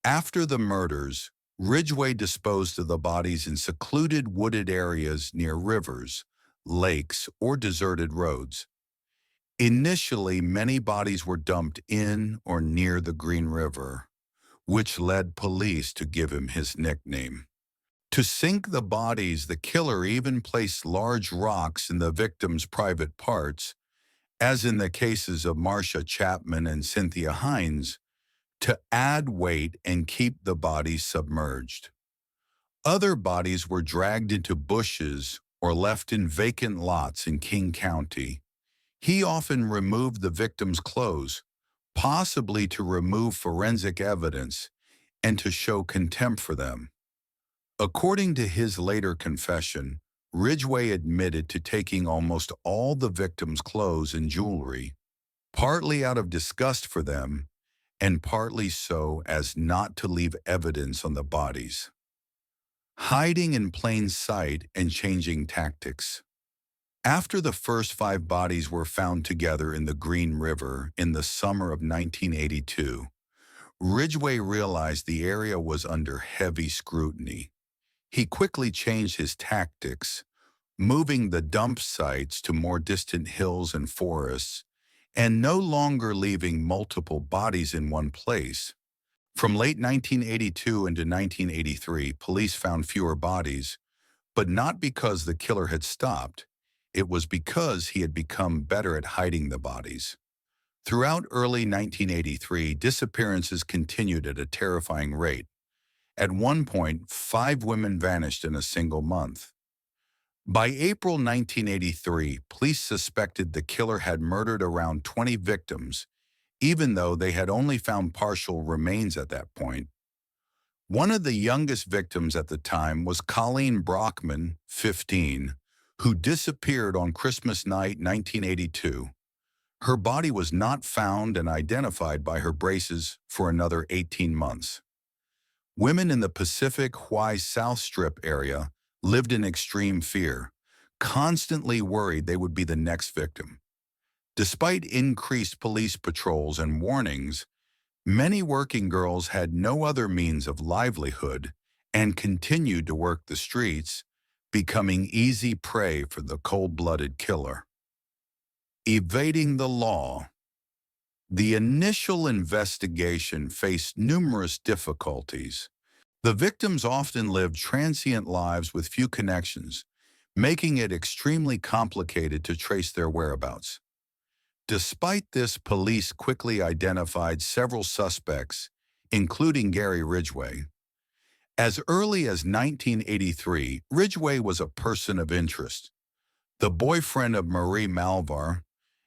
After the murders, Ridgway disposed of the bodies in secluded wooded areas near rivers, lakes, or deserted roads. Initially, many bodies were dumped in or near the Green River, which led police to give him his nickname. To sink the bodies, the killer even placed large rocks in the victim's private parts, as in the cases of Marcia Chapman and Cynthia Hines, to add weight and keep the bodies submerged. Other bodies were dragged into bushes or left in vacant lots in King County. He often removed the victim's clothes, possibly to remove forensic evidence and to show contempt for them. According to his later confession, Ridgway admitted to taking almost all the victims' clothes and jewelry, partly out of disgust for them, and partly so as not to leave evidence on the bodies. Hiding in plain sight and changing tactics. After the first 5 bodies were found together in the Green River in the summer of 1982, Ridgway realized the area was under heavy scrutiny. He quickly changed his tactics, moving the dump sites to more distant hills and forests, and no longer leaving multiple bodies in one place. From late 1982 into 1983, police found fewer bodies, but not because the killer had stopped. It was because he had become better at hiding the bodies. Throughout early 1983, disappearances continued at a terrifying rate. At one point, 5 women vanished in a single month. By April 1983, police suspected the killer had murdered around 20 victims, even though they had only found partial remains at that point. One of the youngest victims at the time was Colleen Brockman, 15, who disappeared on Christmas night 1982. Her body was not found and identified by her braces for another 18 months. Women in the Pacific Hawaii South Strip area lived in extreme fear. constantly worried they would be the next victim. Despite increased police patrols and warnings, many working girls had no other means of livelihood and continued to work the streets, becoming easy prey for the cold-blooded killer. Evading the law. The initial investigation faced numerous difficulties. The victims often lived transient lives with few connections, making it extremely complicated to trace their whereabouts. Despite this, police quickly identified several suspects, including Gary Ridgway. As early as 1983, Ridgway was a person of interest. The boyfriend of Marie Malvar,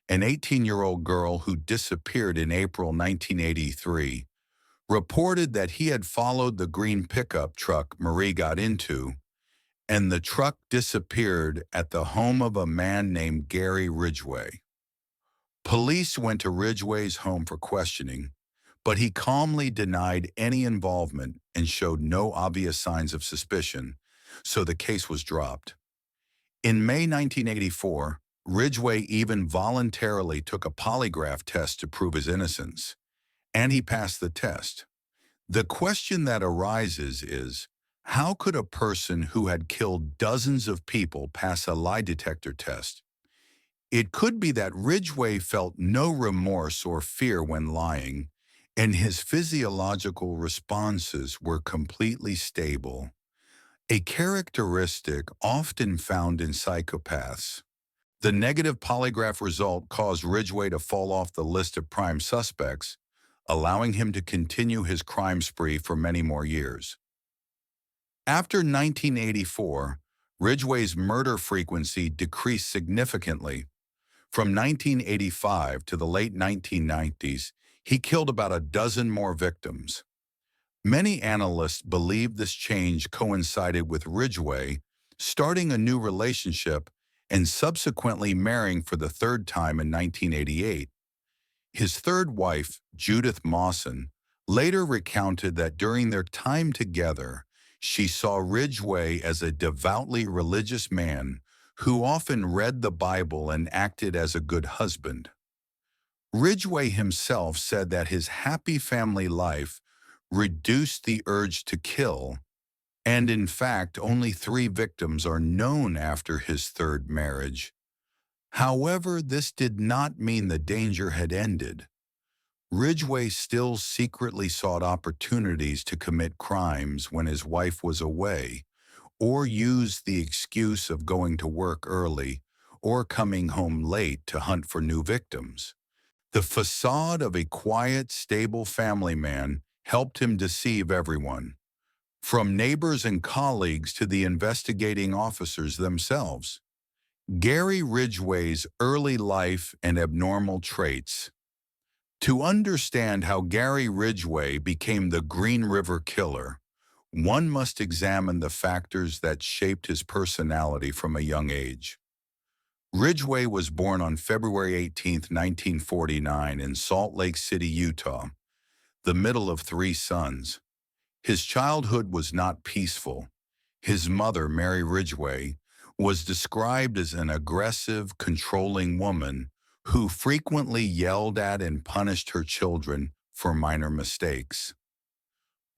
an 18-year-old girl who disappeared in April 1983, reported that he had followed the green pickup truck Marie got into, and the truck disappeared at the home of a man named Gary Ridgway. Police went to Ridgway's home for questioning, but he calmly denied any involvement and showed no obvious signs of suspicion, so the case was dropped. In May 1984, Ridgway even voluntarily took a polygraph test to prove his innocence, and he passed the test. The question that arises is, how could a person who had killed dozens of people pass a lie detector test? It could be that Ridgway felt no remorse or fear when lying, and his physiological responses were completely stable, a characteristic often found in psychopaths. The negative polygraph result caused Ridgway to fall off the list of prime suspects, allowing him to continue his crime spree for many more years. After 1984, Ridgway's murder frequency decreased significantly. From 1985 to the late 1990s, he killed about a dozen more victims. Many analysts believe this change coincided with Ridgway starting a new relationship and subsequently marrying for the third time in 1988. His third wife, Judith Mawson, later recounted that during their time together, she saw Ridgway as a devoutly religious man who often read the Bible and acted as a good husband. Ridgway himself said that his happy family life reduced the urge to kill, and in fact, only 3 victims are known after his third marriage. However, this did not mean the danger had ended. Ridgway still secretly sought opportunities to commit crimes when his wife was away, or used the excuse of going to work early or coming home late to hunt for new victims. The facade of a quiet, stable family man helped him deceive everyone, from neighbors and colleagues to the investigating officers themselves. Gary Ridgway's early life and abnormal traits. To understand how Gary Ridgway became the Green River Killer, one must examine the factors that shaped his personality from a young age. Ridgway was born on February 18, 1949 in Salt Lake City, Utah, the middle of 3 sons. His childhood was not peaceful. His mother, Mary Ridgway, was described as an aggressive, controlling woman who frequently yelled at and punished her children for minor mistakes.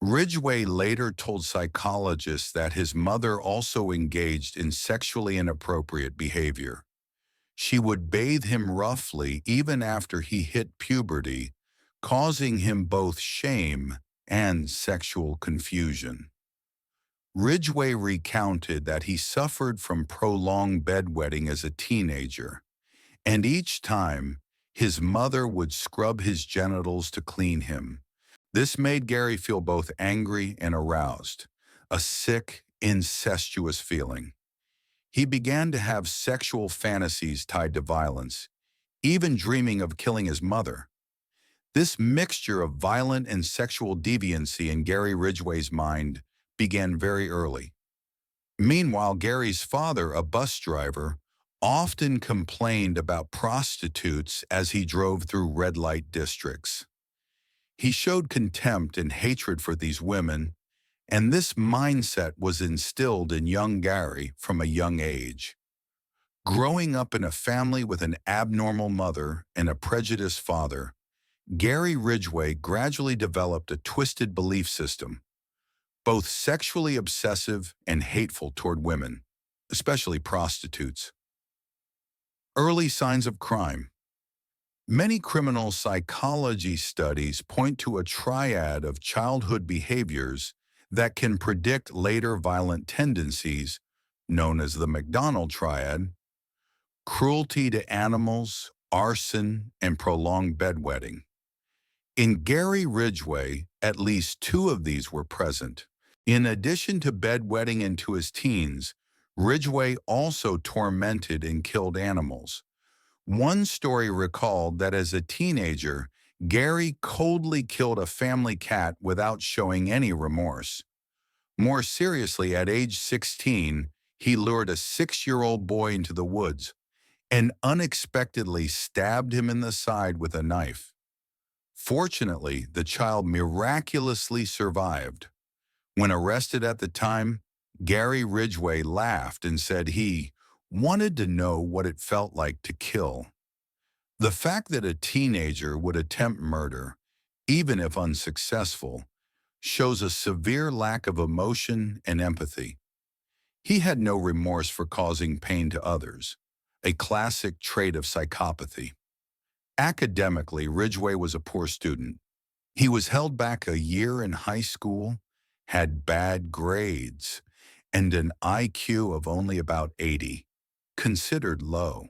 Ridgway later told psychologists that his mother also engaged in sexually inappropriate behavior. She would bathe him roughly even after he hit puberty, causing him both shame and sexual confusion. Ridgway recounted that he suffered from prolonged bedwetting as a teenager, and each time, his mother would scrub his genitals to clean him. This made Gary feel both angry and aroused, a sick, incestuous feeling. He began to have sexual fantasies tied to violence, even dreaming of killing his mother. This mixture of violent and sexual deviancy in Gary Ridgway's mind began very early. Meanwhile, Gary's father, a bus driver, often complained about prostitutes as he drove through red light districts. He showed contempt and hatred for these women, and this mindset was instilled in young Gary from a young age. Growing up in a family with an abnormal mother and a prejudiced father, Gary Ridgway gradually developed a twisted belief system, both sexually obsessive and hateful toward women, especially prostitutes. Early signs of crime. Many criminal psychology studies point to a triad of childhood behaviors that can predict later violent tendencies, known as the McDonald triad: cruelty to animals, arson, and prolonged bedwetting. In Gary Ridgway, at least two of these were present. In addition to bedwetting into his teens, Ridgway also tormented and killed animals. One story recalled that as a teenager, Gary coldly killed a family cat without showing any remorse. More seriously, at age 16, he lured a 6-year-old boy into the woods and unexpectedly stabbed him in the side with a knife. Fortunately, the child miraculously survived. When arrested at the time, Gary Ridgway laughed and said he wanted to know what it felt like to kill. The fact that a teenager would attempt murder, even if unsuccessful, shows a severe lack of emotion and empathy. He had no remorse for causing pain to others, a classic trait of psychopathy. Academically, Ridgway was a poor student. He was held back a year in high school, had bad grades, and an IQ of only about 80, considered low.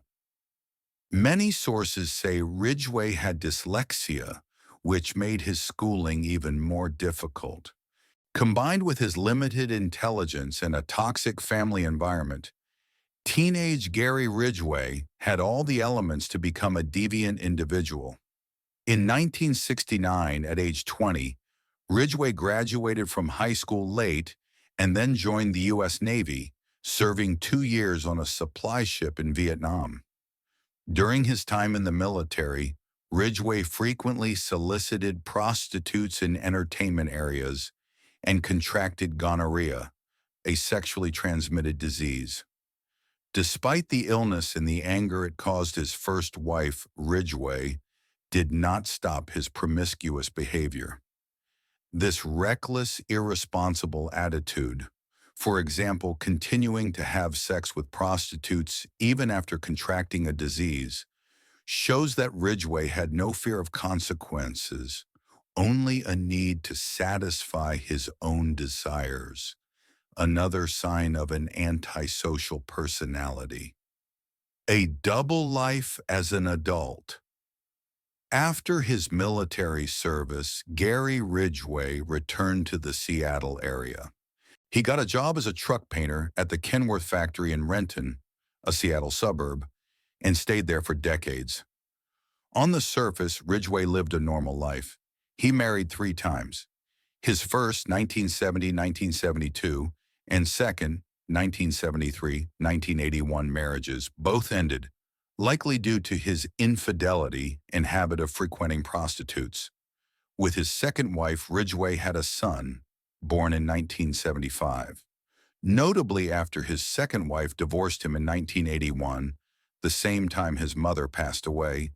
Many sources say Ridgway had dyslexia, which made his schooling even more difficult. Combined with his limited intelligence and a toxic family environment, teenage Gary Ridgway had all the elements to become a deviant individual. In 1969, at age 20, Ridgway graduated from high school late and then joined the U.S. Navy, serving 2 years on a supply ship in Vietnam. During his time in the military, Ridgway frequently solicited prostitutes in entertainment areas and contracted gonorrhea, a sexually transmitted disease. Despite the illness and the anger it caused his first wife, Ridgway did not stop his promiscuous behavior. This reckless, irresponsible attitude, for example, continuing to have sex with prostitutes even after contracting a disease, shows that Ridgway had no fear of consequences, only a need to satisfy his own desires, another sign of an antisocial personality. A double life as an adult. After his military service, Gary Ridgway returned to the Seattle area. He got a job as a truck painter at the Kenworth factory in Renton, a Seattle suburb, and stayed there for decades. On the surface, Ridgway lived a normal life. He married 3 times. His first, 1970-1972, and second, 1973-1981 marriages both ended, likely due to his infidelity and habit of frequenting prostitutes. With his second wife, Ridgway had a son, born in 1975. Notably, after his second wife divorced him in 1981, the same time his mother passed away,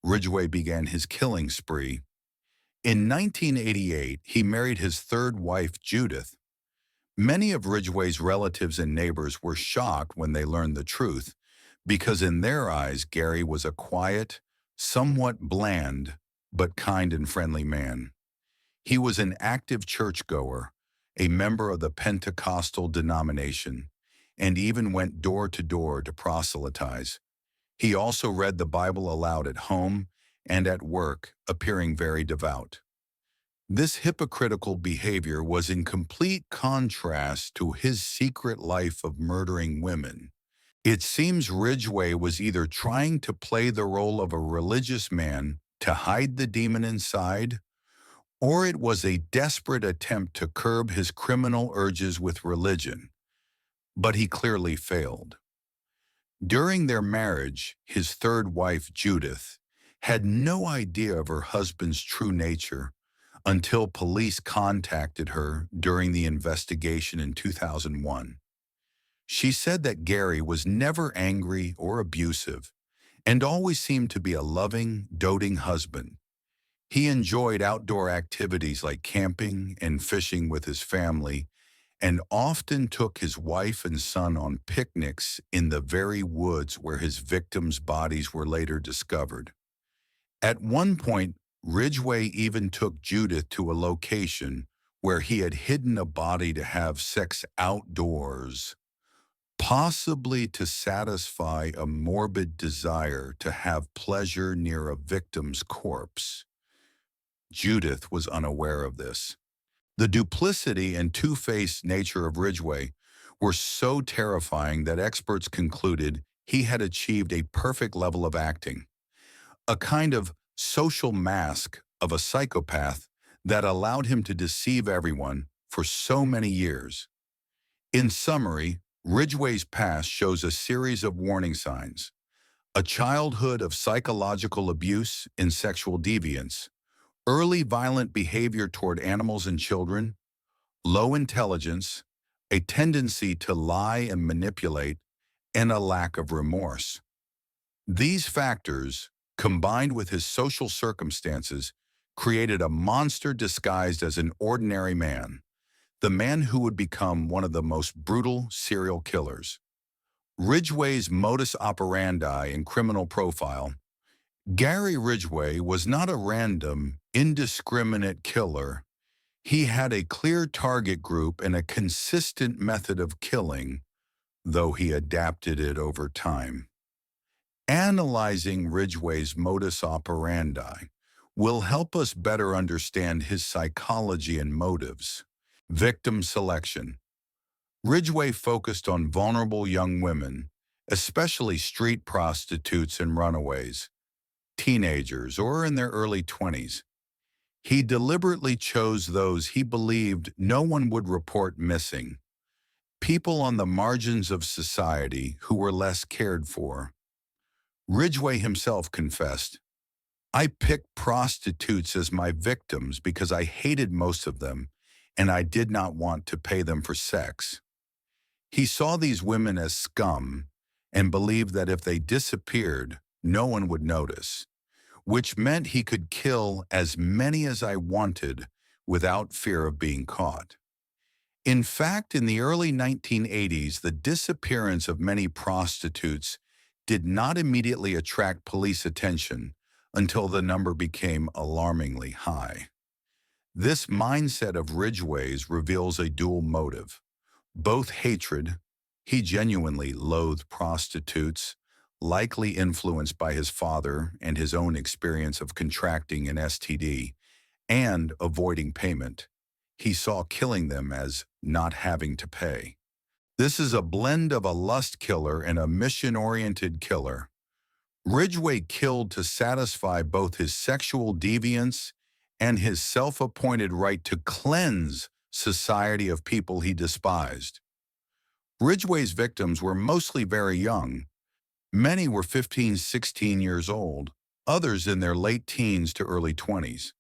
Ridgway began his killing spree. In 1988, he married his third wife, Judith. Many of Ridgway's relatives and neighbors were shocked when they learned the truth, because in their eyes, Gary was a quiet, somewhat bland, but kind and friendly man. He was an active churchgoer, a member of the Pentecostal denomination, and even went door to door to proselytize. He also read the Bible aloud at home and at work, appearing very devout. This hypocritical behavior was in complete contrast to his secret life of murdering women. It seems Ridgway was either trying to play the role of a religious man to hide the demon inside, or it was a desperate attempt to curb his criminal urges with religion. But he clearly failed. During their marriage, his third wife, Judith, had no idea of her husband's true nature until police contacted her during the investigation in 2001. She said that Gary was never angry or abusive and always seemed to be a loving, doting husband. He enjoyed outdoor activities like camping and fishing with his family and often took his wife and son on picnics in the very woods where his victims' bodies were later discovered. At one point, Ridgway even took Judith to a location where he had hidden a body to have sex outdoors, possibly to satisfy a morbid desire to have pleasure near a victim's corpse. Judith was unaware of this. The duplicity and two-faced nature of Ridgway were so terrifying that experts concluded he had achieved a perfect level of acting, a kind of social mask of a psychopath that allowed him to deceive everyone for so many years. In summary, Ridgway's past shows a series of warning signs: a childhood of psychological abuse and sexual deviance, early violent behavior toward animals and children, low intelligence, a tendency to lie and manipulate, and a lack of remorse. These factors, combined with his social circumstances, created a monster disguised as an ordinary man, the man who would become one of the most brutal serial killers. Ridgway's modus operandi and criminal profile. Gary Ridgway was not a random, indiscriminate killer. He had a clear target group and a consistent method of killing, though he adapted it over time. Analyzing Ridgway's modus operandi will help us better understand his psychology and motives. Victim selection. Ridgway focused on vulnerable young women, especially street prostitutes and runaways, teenagers, or in their early 20s. He deliberately chose those he believed no one would report missing, people on the margins of society who were less cared for. Ridgway himself confessed, "I picked prostitutes as my victims because I hated most of them, and I did not want to pay them for sex." He saw these women as scum and believed that if they disappeared, no one would notice, which meant he could kill as many as I wanted without fear of being caught. In fact, in the early 1980s, the disappearance of many prostitutes did not immediately attract police attention until the number became alarmingly high. This mindset of Ridgway's reveals a dual motive: both hatred, he genuinely loathed prostitutes, likely influenced by his father and his own experience of contracting an STD, and avoiding payment. He saw killing them as not having to pay. This is a blend of a lust killer and a mission-oriented killer. Ridgway killed to satisfy both his sexual deviance and his self-appointed right to cleanse society of people he despised. Ridgway's victims were mostly very young. Many were 15, 16 years old, others in their late teens to early 20s.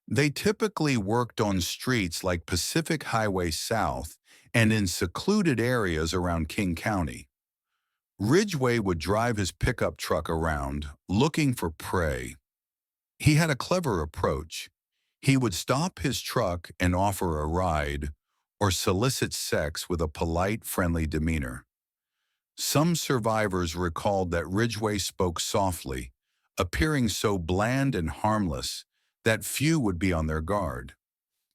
They typically worked on streets like Pacific Highway South and in secluded areas around King County. Ridgway would drive his pickup truck around, looking for prey. He had a clever approach. He would stop his truck and offer a ride, or solicit sex with a polite, friendly demeanor. Some survivors recalled that Ridgway spoke softly, appearing so bland and harmless that few would be on their guard.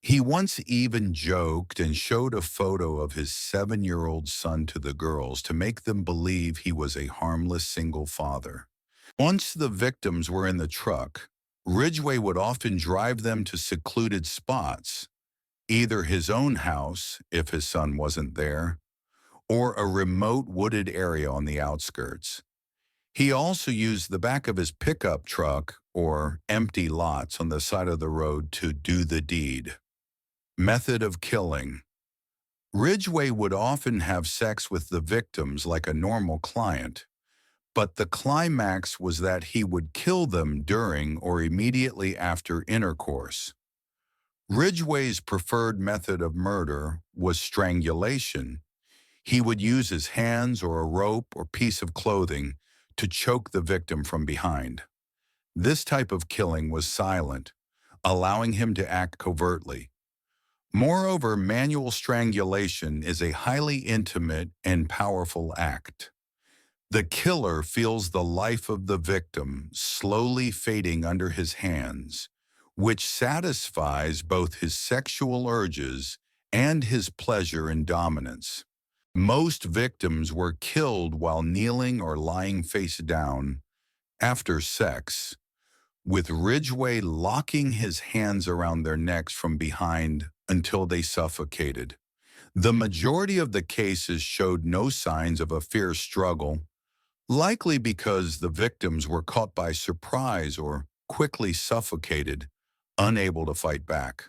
He once even joked and showed a photo of his 7-year-old son to the girls to make them believe he was a harmless single father. Once the victims were in the truck, Ridgway would often drive them to secluded spots, either his own house, if his son wasn't there, or a remote wooded area on the outskirts. He also used the back of his pickup truck or empty lots on the side of the road to do the deed. Method of killing. Ridgway would often have sex with the victims like a normal client, but the climax was that he would kill them during or immediately after intercourse. Ridgway's preferred method of murder was strangulation. He would use his hands or a rope or piece of clothing to choke the victim from behind. This type of killing was silent, allowing him to act covertly. Moreover, manual strangulation is a highly intimate and powerful act. The killer feels the life of the victim slowly fading under his hands, which satisfies both his sexual urges and his pleasure in dominance. Most victims were killed while kneeling or lying face down after sex, with Ridgway locking his hands around their necks from behind until they suffocated. The majority of the cases showed no signs of a fierce struggle, likely because the victims were caught by surprise or quickly suffocated, unable to fight back.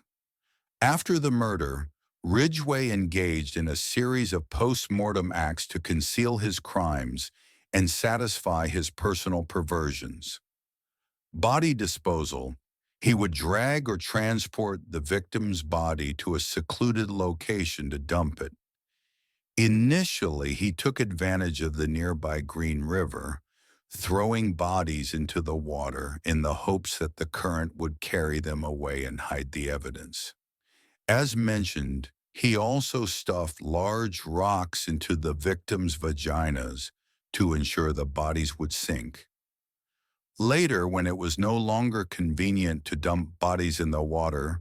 After the murder, Ridgway engaged in a series of post-mortem acts to conceal his crimes and satisfy his personal perversions. Body disposal. He would drag or transport the victim's body to a secluded location to dump it. Initially, he took advantage of the nearby Green River, throwing bodies into the water in the hopes that the current would carry them away and hide the evidence. As mentioned, he also stuffed large rocks into the victims' vaginas to ensure the bodies would sink. Later, when it was no longer convenient to dump bodies in the water,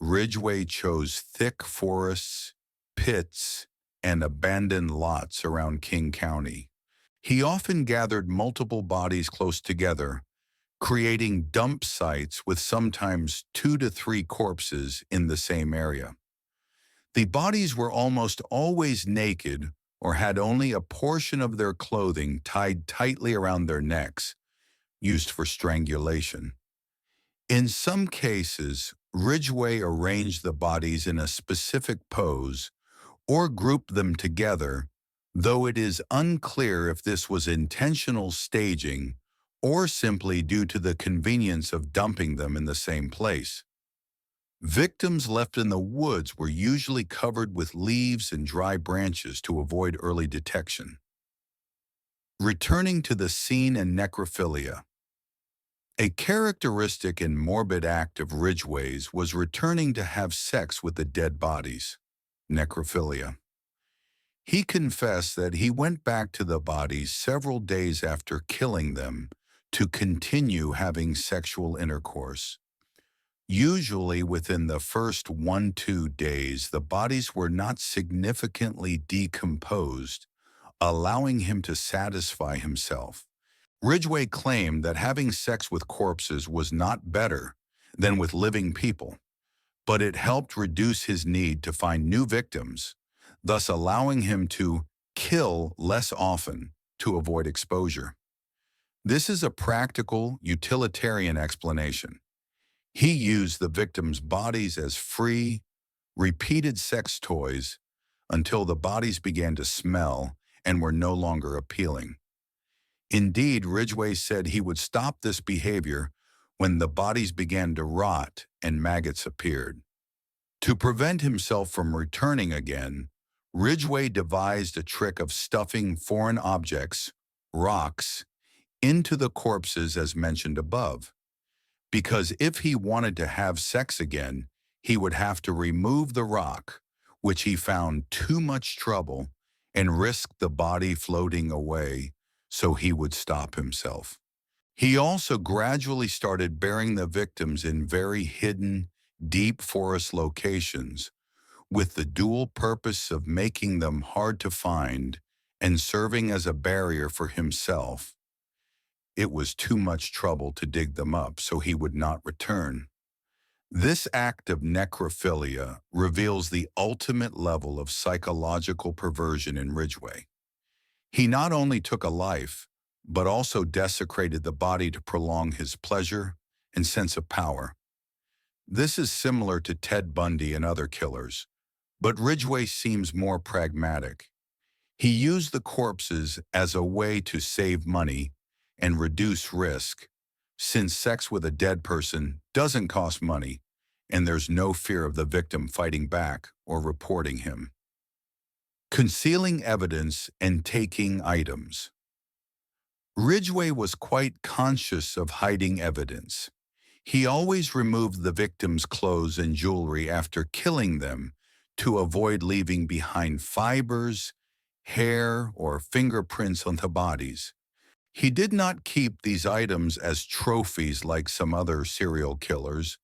Ridgway chose thick forests, pits, and abandoned lots around King County. He often gathered multiple bodies close together, creating dump sites with sometimes 2 to 3 corpses in the same area. The bodies were almost always naked or had only a portion of their clothing tied tightly around their necks, used for strangulation. In some cases, Ridgway arranged the bodies in a specific pose or grouped them together, though it is unclear if this was intentional staging or simply due to the convenience of dumping them in the same place. Victims left in the woods were usually covered with leaves and dry branches to avoid early detection. Returning to the scene and necrophilia. A characteristic and morbid act of Ridgway's was returning to have sex with the dead bodies, necrophilia. He confessed that he went back to the bodies several days after killing them to continue having sexual intercourse. Usually within the first 1-2 days, the bodies were not significantly decomposed, allowing him to satisfy himself. Ridgway claimed that having sex with corpses was not better than with living people, but it helped reduce his need to find new victims, thus allowing him to kill less often to avoid exposure. This is a practical, utilitarian explanation. He used the victims' bodies as free, repeated sex toys until the bodies began to smell and were no longer appealing. Indeed, Ridgway said he would stop this behavior when the bodies began to rot and maggots appeared. To prevent himself from returning again, Ridgway devised a trick of stuffing foreign objects, rocks, into the corpses as mentioned above, because if he wanted to have sex again, he would have to remove the rock, which he found too much trouble, and risk the body floating away, so he would stop himself. He also gradually started burying the victims in very hidden, deep forest locations, with the dual purpose of making them hard to find and serving as a barrier for himself. It was too much trouble to dig them up, so he would not return. This act of necrophilia reveals the ultimate level of psychological perversion in Ridgway. He not only took a life, but also desecrated the body to prolong his pleasure and sense of power. This is similar to Ted Bundy and other killers, but Ridgway seems more pragmatic. He used the corpses as a way to save money and reduce risk, since sex with a dead person doesn't cost money and there's no fear of the victim fighting back or reporting him. concealing evidence and taking items. Ridgway was quite conscious of hiding evidence. He always removed the victim's clothes and jewelry after killing them to avoid leaving behind fibers, hair, or fingerprints on the bodies. He did not keep these items as trophies like some other serial killers,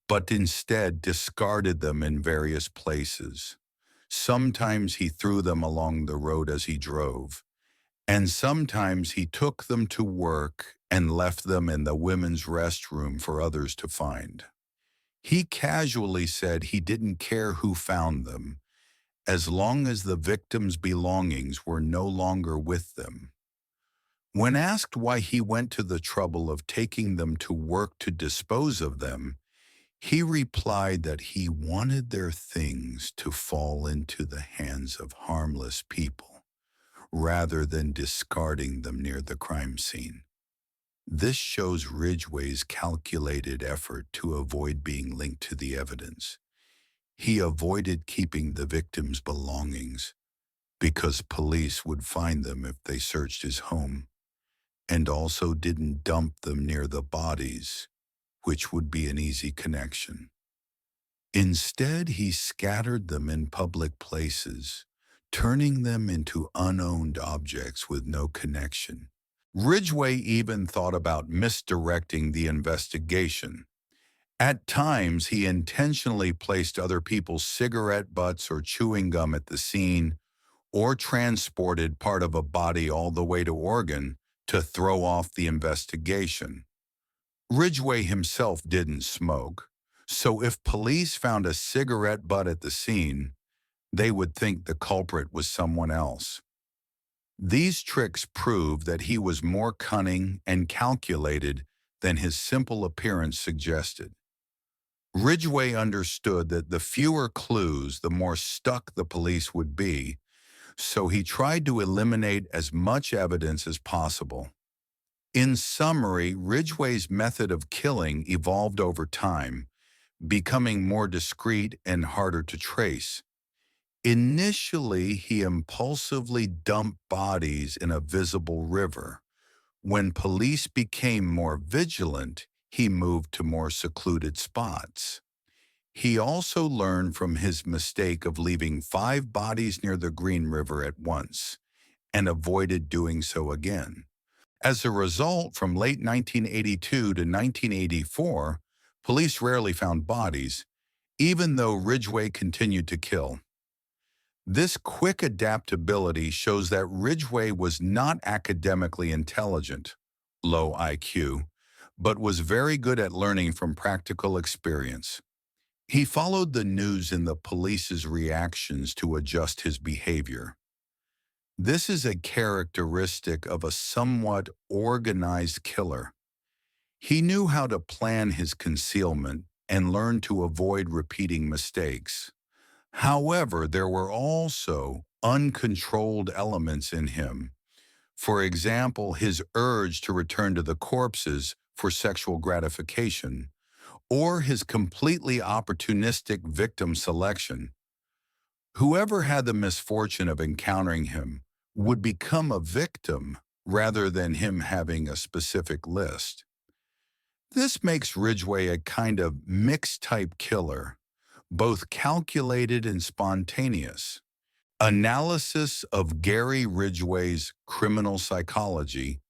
but instead discarded them in various places. Sometimes he threw them along the road as he drove, and sometimes he took them to work and left them in the women's restroom for others to find. He casually said he didn't care who found them, as long as the victim's belongings were no longer with them. When asked why he went to the trouble of taking them to work to dispose of them, he replied that he wanted their things to fall into the hands of harmless people, rather than discarding them near the crime scene. This shows Ridgway's calculated effort to avoid being linked to the evidence. He avoided keeping the victim's belongings because police would find them if they searched his home, and also didn't dump them near the bodies, which would be an easy connection. Instead, he scattered them in public places, turning them into unowned objects with no connection. Ridgway even thought about misdirecting the investigation. At times, he intentionally placed other people's cigarette butts or chewing gum at the scene, or transported part of a body all the way to Oregon to throw off the investigation. Ridgway himself didn't smoke, so if police found a cigarette butt at the scene, they would think the culprit was someone else. These tricks prove that he was more cunning and calculated than his simple appearance suggested. Ridgway understood that the fewer clues, the more stuck the police would be, so he tried to eliminate as much evidence as possible. In summary, Ridgway's method of killing evolved over time, becoming more discreet and harder to trace. Initially, he impulsively dumped bodies in a visible river. When police became more vigilant, he moved to more secluded spots. He also learned from his mistake of leaving 5 bodies near the Green River at once, and avoided doing so again. As a result, from late 1982 to 1984, police rarely found bodies, even though Ridgway continued to kill. This quick adaptability shows that Ridgway was not academically intelligent, low IQ, but was very good at learning from practical experience. He followed the news and the police's reactions to adjust his behavior. This is a characteristic of a somewhat organized killer. He knew how to plan his concealment and learned to avoid repeating mistakes. However, there were also uncontrolled elements in him. For example, his urge to return to the corpses for sexual gratification, or his completely opportunistic victim selection. Whoever had the misfortune of encountering him would become a victim rather than him having a specific list. This makes Ridgway a kind of mixed-type killer, both calculated and spontaneous. Analysis of Gary Ridgway's criminal psychology,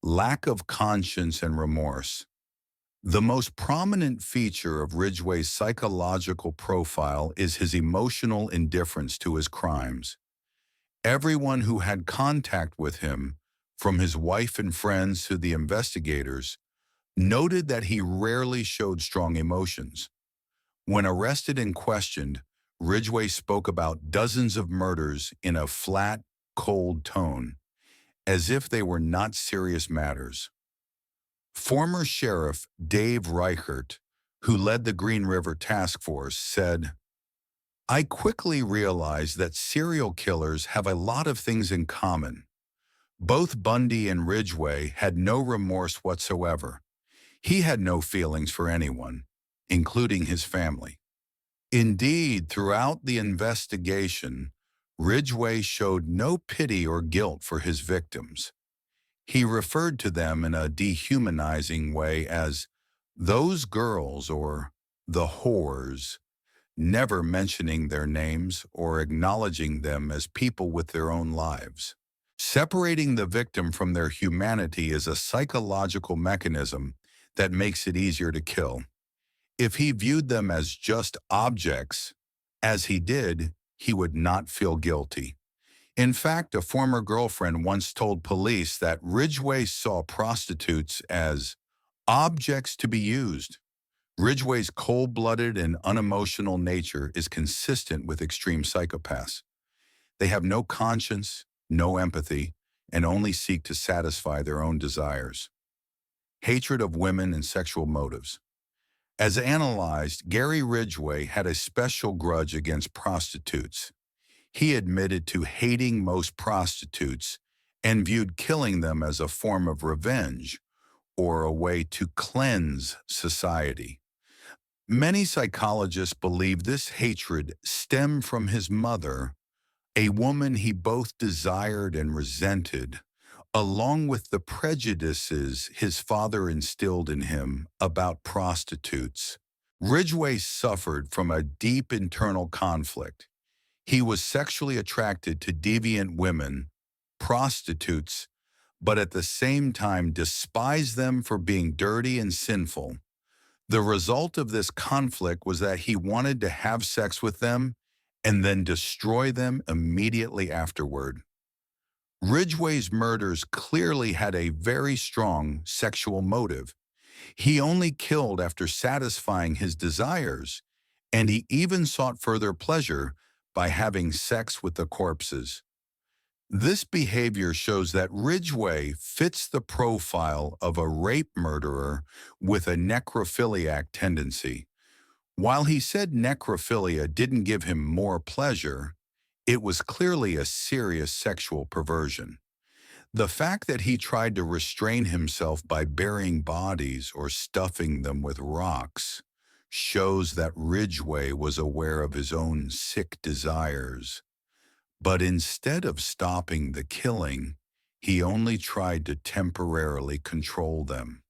lack of conscience and remorse. The most prominent feature of Ridgway's psychological profile is his emotional indifference to his crimes. Everyone who had contact with him, from his wife and friends to the investigators, noted that he rarely showed strong emotions. When arrested and questioned, Ridgway spoke about dozens of murders in a flat, cold tone, as if they were not serious matters. Former Sheriff Dave Reichert, who led the Green River Task Force, said, "I quickly realized that serial killers have a lot of things in common. Both Bundy and Ridgway had no remorse whatsoever. He had no feelings for anyone, including his family. Indeed, throughout the investigation, Ridgway showed no pity or guilt for his victims. He referred to them in a dehumanizing way as those girls or the whores, never mentioning their names or acknowledging them as people with their own lives. Separating the victim from their humanity is a psychological mechanism that makes it easier to kill. If he viewed them as just objects, as he did, he would not feel guilty. In fact, a former girlfriend once told police that Ridgway saw prostitutes as objects to be used. Ridgway's cold-blooded and unemotional nature is consistent with extreme psychopaths. They have no conscience, no empathy, and only seek to satisfy their own desires. Hatred of women and sexual motives. As analyzed, Gary Ridgway had a special grudge against prostitutes. He admitted to hating most prostitutes and viewed killing them as a form of revenge or a way to cleanse society. Many psychologists believe this hatred stemmed from his mother, a woman he both desired and resented, along with the prejudices his father instilled in him about prostitutes. Ridgway suffered from a deep internal conflict. He was sexually attracted to deviant women, prostitutes, but at the same time despised them for being dirty and sinful. The result of this conflict was that he wanted to have sex with them and then destroy them immediately afterward. Ridgway's murders clearly had a very strong sexual motive. He only killed after satisfying his desires, and he even sought further pleasure by having sex with the corpses. This behavior shows that Ridgway fits the profile of a rape murderer with a necrophiliac tendency. While he said necrophilia didn't give him more pleasure, it was clearly a serious sexual perversion. The fact that he tried to restrain himself by burying bodies or stuffing them with rocks shows that Ridgway was aware of his own sick desires. But instead of stopping the killing, he only tried to temporarily control them.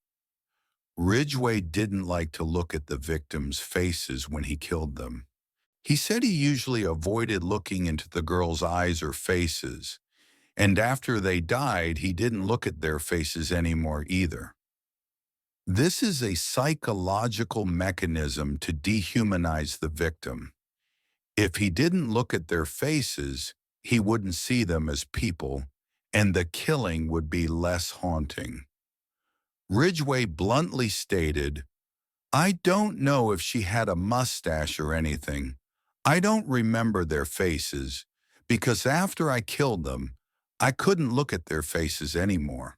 Ridgway didn't like to look at the victims' faces when he killed them. He said he usually avoided looking into the girls' eyes or faces, and after they died, he didn't look at their faces anymore either. This is a psychological mechanism to dehumanize the victim. If he didn't look at their faces, he wouldn't see them as people, and the killing would be less haunting. Ridgway bluntly stated, "I don't know if she had a mustache or anything. I don't remember their faces, because after I killed them, I couldn't look at their faces anymore."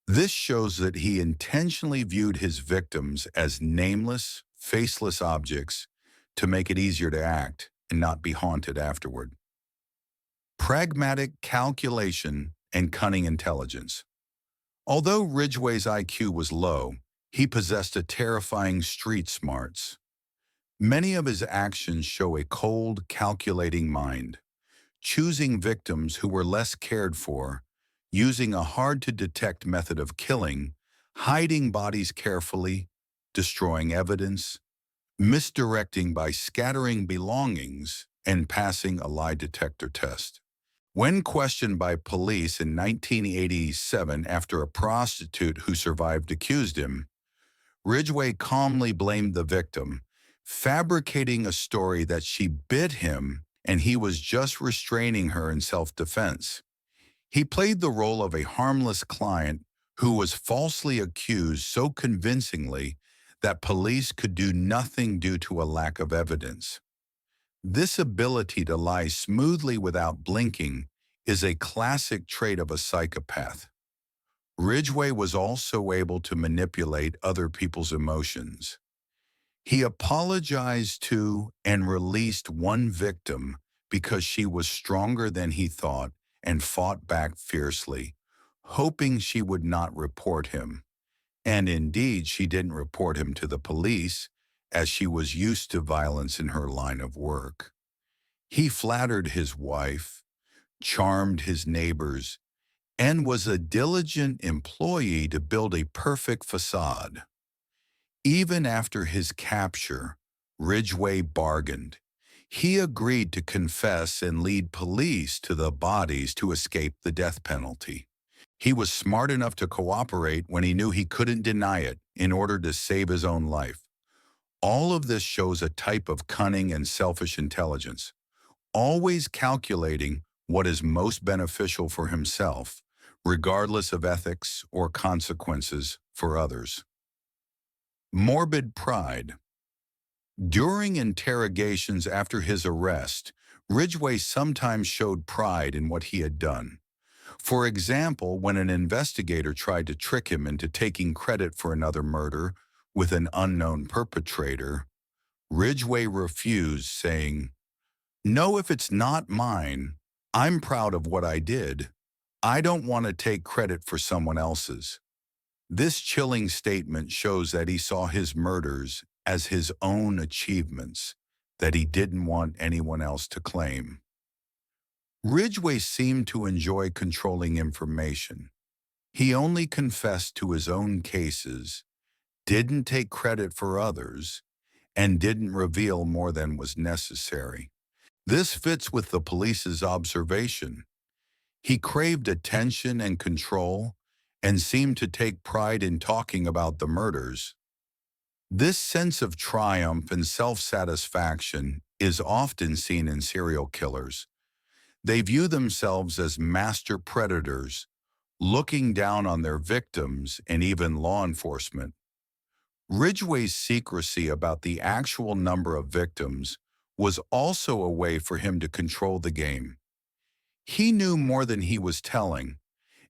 This shows that he intentionally viewed his victims as nameless, faceless objects to make it easier to act and not be haunted afterward. Pragmatic calculation and cunning intelligence. Although Ridgway's IQ was low, he possessed a terrifying street smarts. Many of his actions show a cold, calculating mind, choosing victims who were less cared for, using a hard-to-detect method of killing, hiding bodies carefully, destroying evidence, misdirecting by scattering belongings, and passing a lie detector test. When questioned by police in 1987 after a prostitute who survived accused him, Ridgway calmly blamed the victim, fabricating a story that she bit him and he was just restraining her in self-defense. He played the role of a harmless client who was falsely accused so convincingly that police could do nothing due to a lack of evidence. This ability to lie smoothly without blinking is a classic trait of a psychopath. Ridgway was also able to manipulate other people's emotions. He apologized to and released one victim because she was stronger than he thought and fought back fiercely, hoping she would not report him. And indeed, she didn't report him to the police, as she was used to violence in her line of work. He flattered his wife, charmed his neighbors, and was a diligent employee to build a perfect facade. Even after his capture, Ridgway bargained. He agreed to confess and lead police to the bodies to escape the death penalty. He was smart enough to cooperate when he knew he couldn't deny it in order to save his own life. All of this shows a type of cunning and selfish intelligence, always calculating what is most beneficial for himself, regardless of ethics or consequences for others. Morbid pride. During interrogations after his arrest, Ridgway sometimes showed pride in what he had done. For example, when an investigator tried to trick him into taking credit for another murder with an unknown perpetrator, Ridgway refused, saying, "No, if it's not mine, I'm proud of what I did. I don't want to take credit for someone else's." This chilling statement shows that he saw his murders as his own achievements that he didn't want anyone else to claim. Ridgway seemed to enjoy controlling information. He only confessed to his own cases, didn't take credit for others, and didn't reveal more than was necessary. This fits with the police's observation. He craved attention and control and seemed to take pride in talking about the murders. This sense of triumph and self-satisfaction is often seen in serial killers. They view themselves as master predators, looking down on their victims and even law enforcement. Ridgway's secrecy about the actual number of victims was also a way for him to control the game. He knew more than he was telling,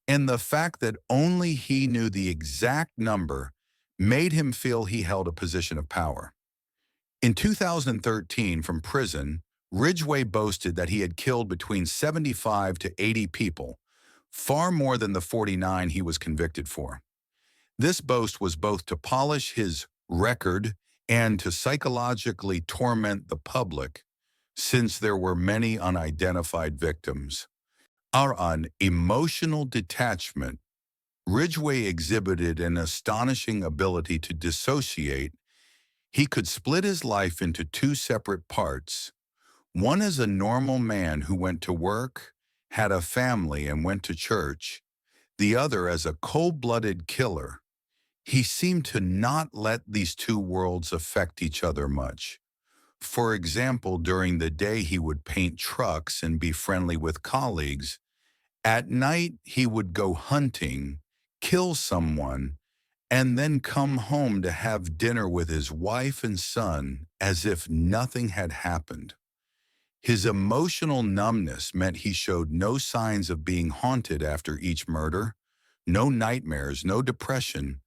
and the fact that only he knew the exact number made him feel he held a position of power. In 2013, from prison, Ridgway boasted that he had killed between 75 to 80 people, far more than the 49 he was convicted for. This boast was both to polish his record and to psychologically torment the public, since there were many unidentified victims. On emotional detachment, Ridgway exhibited an astonishing ability to dissociate. He could split his life into two separate parts. One as a normal man who went to work, had a family, and went to church. The other as a cold-blooded killer. He seemed to not let these two worlds affect each other much. For example, during the day he would paint trucks and be friendly with colleagues. At night he would go hunting, kill someone, and then come home to have dinner with his wife and son as if nothing had happened. His emotional numbness meant he showed no signs of being haunted after each murder, no nightmares, no depression,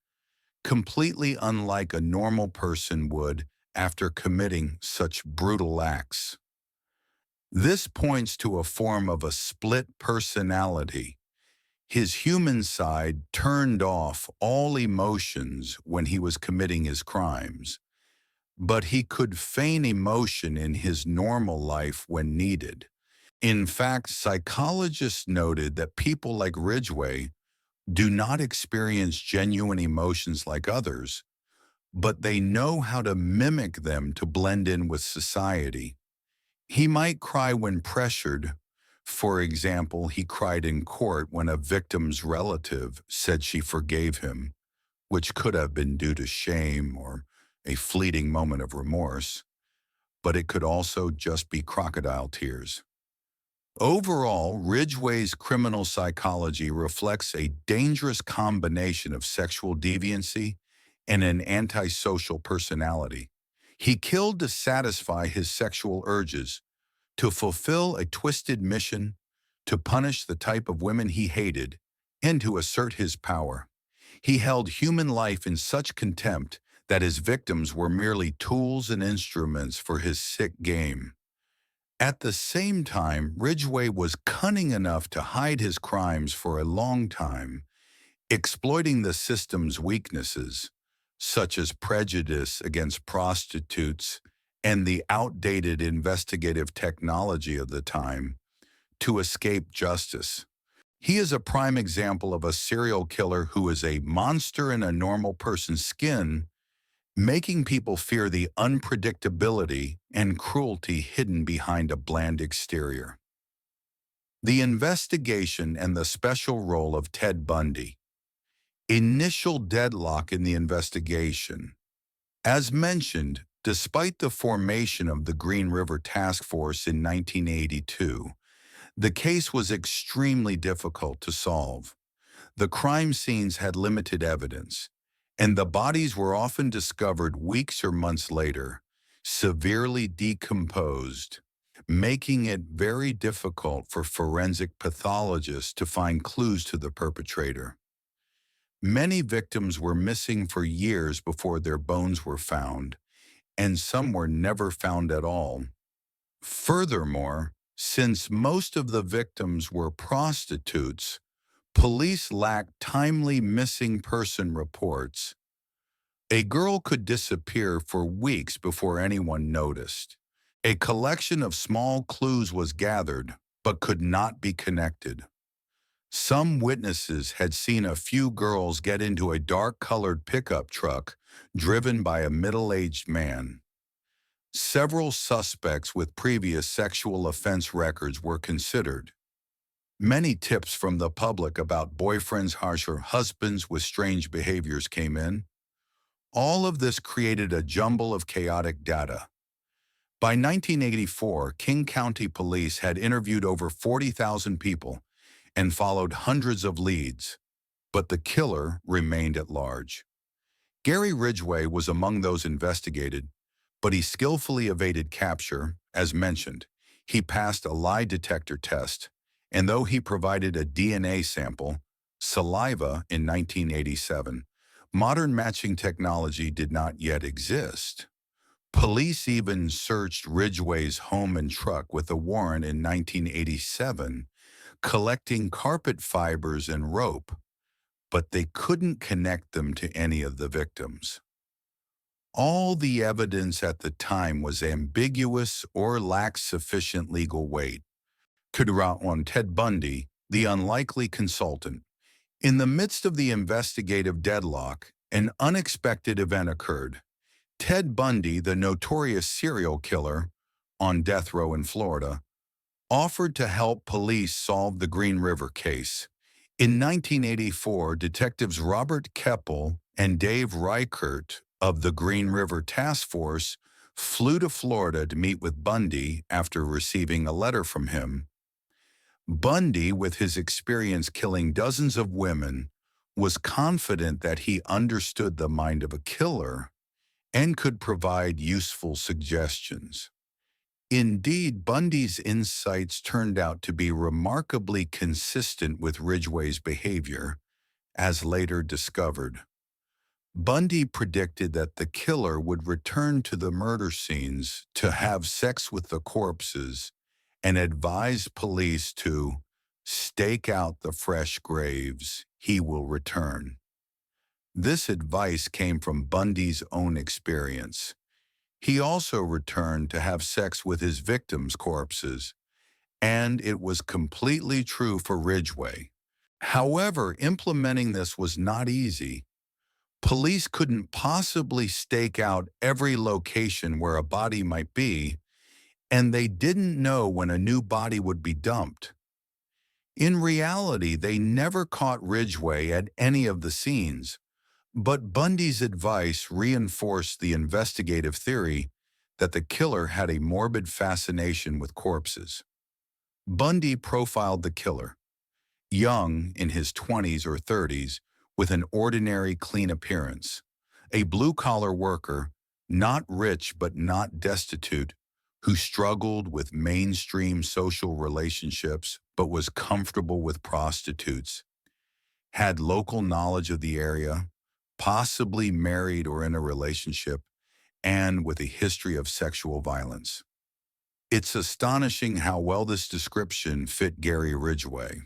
completely unlike a normal person would after committing such brutal acts. This points to a form of a split personality. His human side turned off all emotions when he was committing his crimes, but he could feign emotion in his normal life when needed. In fact, psychologists noted that people like Ridgway do not experience genuine emotions like others, but they know how to mimic them to blend in with society. He might cry when pressured. For example, he cried in court when a victim's relative said she forgave him, which could have been due to shame or a fleeting moment of remorse, but it could also just be crocodile tears. Overall, Ridgway's criminal psychology reflects a dangerous combination of sexual deviancy and an antisocial personality. He killed to satisfy his sexual urges, to fulfill a twisted mission, to punish the type of women he hated, and to assert his power. He held human life in such contempt that his victims were merely tools and instruments for his sick game. At the same time, Ridgway was cunning enough to hide his crimes for a long time, exploiting the system's weaknesses, such as prejudice against prostitutes and the outdated investigative technology of the time to escape justice. He is a prime example of a serial killer who is a monster in a normal person's skin, making people fear the unpredictability and cruelty hidden behind a bland exterior. The investigation and the special role of Ted Bundy. Initial deadlock in the investigation. As mentioned, despite the formation of the Green River Task Force in 1982, the case was extremely difficult to solve. The crime scenes had limited evidence, and the bodies were often discovered weeks or months later, severely decomposed, making it very difficult for forensic pathologists to find clues to the perpetrator. Many victims were missing for years before their bones were found, and some were never found at all. Furthermore, since most of the victims were prostitutes, police lacked timely missing person reports. A girl could disappear for weeks before anyone noticed. A collection of small clues was gathered, but could not be connected. Some witnesses had seen a few girls get into a dark-colored pickup truck driven by a middle-aged man. Several suspects with previous sexual offense records were considered. Many tips from the public about boyfriends, harsher husbands with strange behaviors came in. All of this created a jumble of chaotic data. By 1984, King County Police had interviewed over 40,000 people and followed hundreds of leads, but the killer remained at large. Gary Ridgway was among those investigated, but he skillfully evaded capture. As mentioned, he passed a lie detector test, and though he provided a DNA sample, saliva, in 1987, modern matching technology did not yet exist. Police even searched Ridgway's home and truck with a warrant in 1987, collecting carpet fibers and rope, but they couldn't connect them to any of the victims. All the evidence at the time was ambiguous or lacked sufficient legal weight. Could rot on Ted Bundy, the unlikely consultant. In the midst of the investigative deadlock, an unexpected event occurred. Ted Bundy, the notorious serial killer on death row in Florida, offered to help police solve the Green River case. In 1984, detectives Robert Keppel and Dave Reichert of the Green River Task Force flew to Florida to meet with Bundy after receiving a letter from him. Bundy, with his experience killing dozens of women, was confident that he understood the mind of a killer and could provide useful suggestions. Indeed, Bundy's insights turned out to be remarkably consistent with Ridgway's behavior, as later discovered. Bundy predicted that the killer would return to the murder scenes to have sex with the corpses and advised police to stake out the fresh graves. He will return. This advice came from Bundy's own experience. He also returned to have sex with his victims' corpses, and it was completely true for Ridgway. However, implementing this was not easy. Police couldn't possibly stake out every location where a body might be, and they didn't know when a new body would be dumped. In reality, they never caught Ridgway at any of the scenes, but Bundy's advice reinforced the investigative theory that the killer had a morbid fascination with corpses. Bundy profiled the killer, young, in his 20s or 30s, with an ordinary, clean appearance, a blue-collar worker, not rich but not destitute, who struggled with mainstream social relationships but was comfortable with prostitutes, had local knowledge of the area, possibly married or in a relationship, and with a history of sexual violence. It's astonishing how well this description fit Gary Ridgway.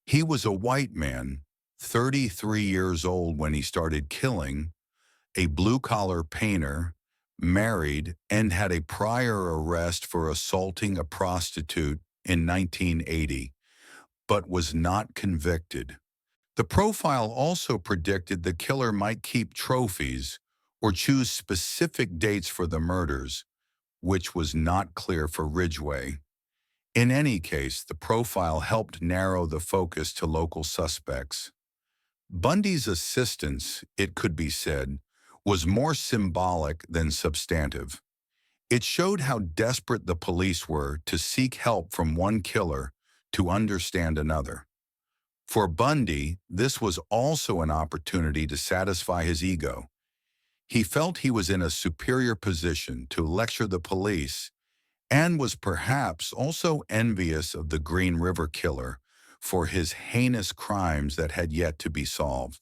He was a white man, 33 years old when he started killing, a blue-collar painter, married, and had a prior arrest for assaulting a prostitute in 1980, but was not convicted. The profile also predicted the killer might keep trophies or choose specific dates for the murders, which was not clear for Ridgway. In any case, the profile helped narrow the focus to local suspects. Bundy's assistance, it could be said, was more symbolic than substantive. It showed how desperate the police were to seek help from one killer to understand another. For Bundy, this was also an opportunity to satisfy his ego. He felt he was in a superior position to lecture the police and was perhaps also envious of the Green River Killer for his heinous crimes that had yet to be solved.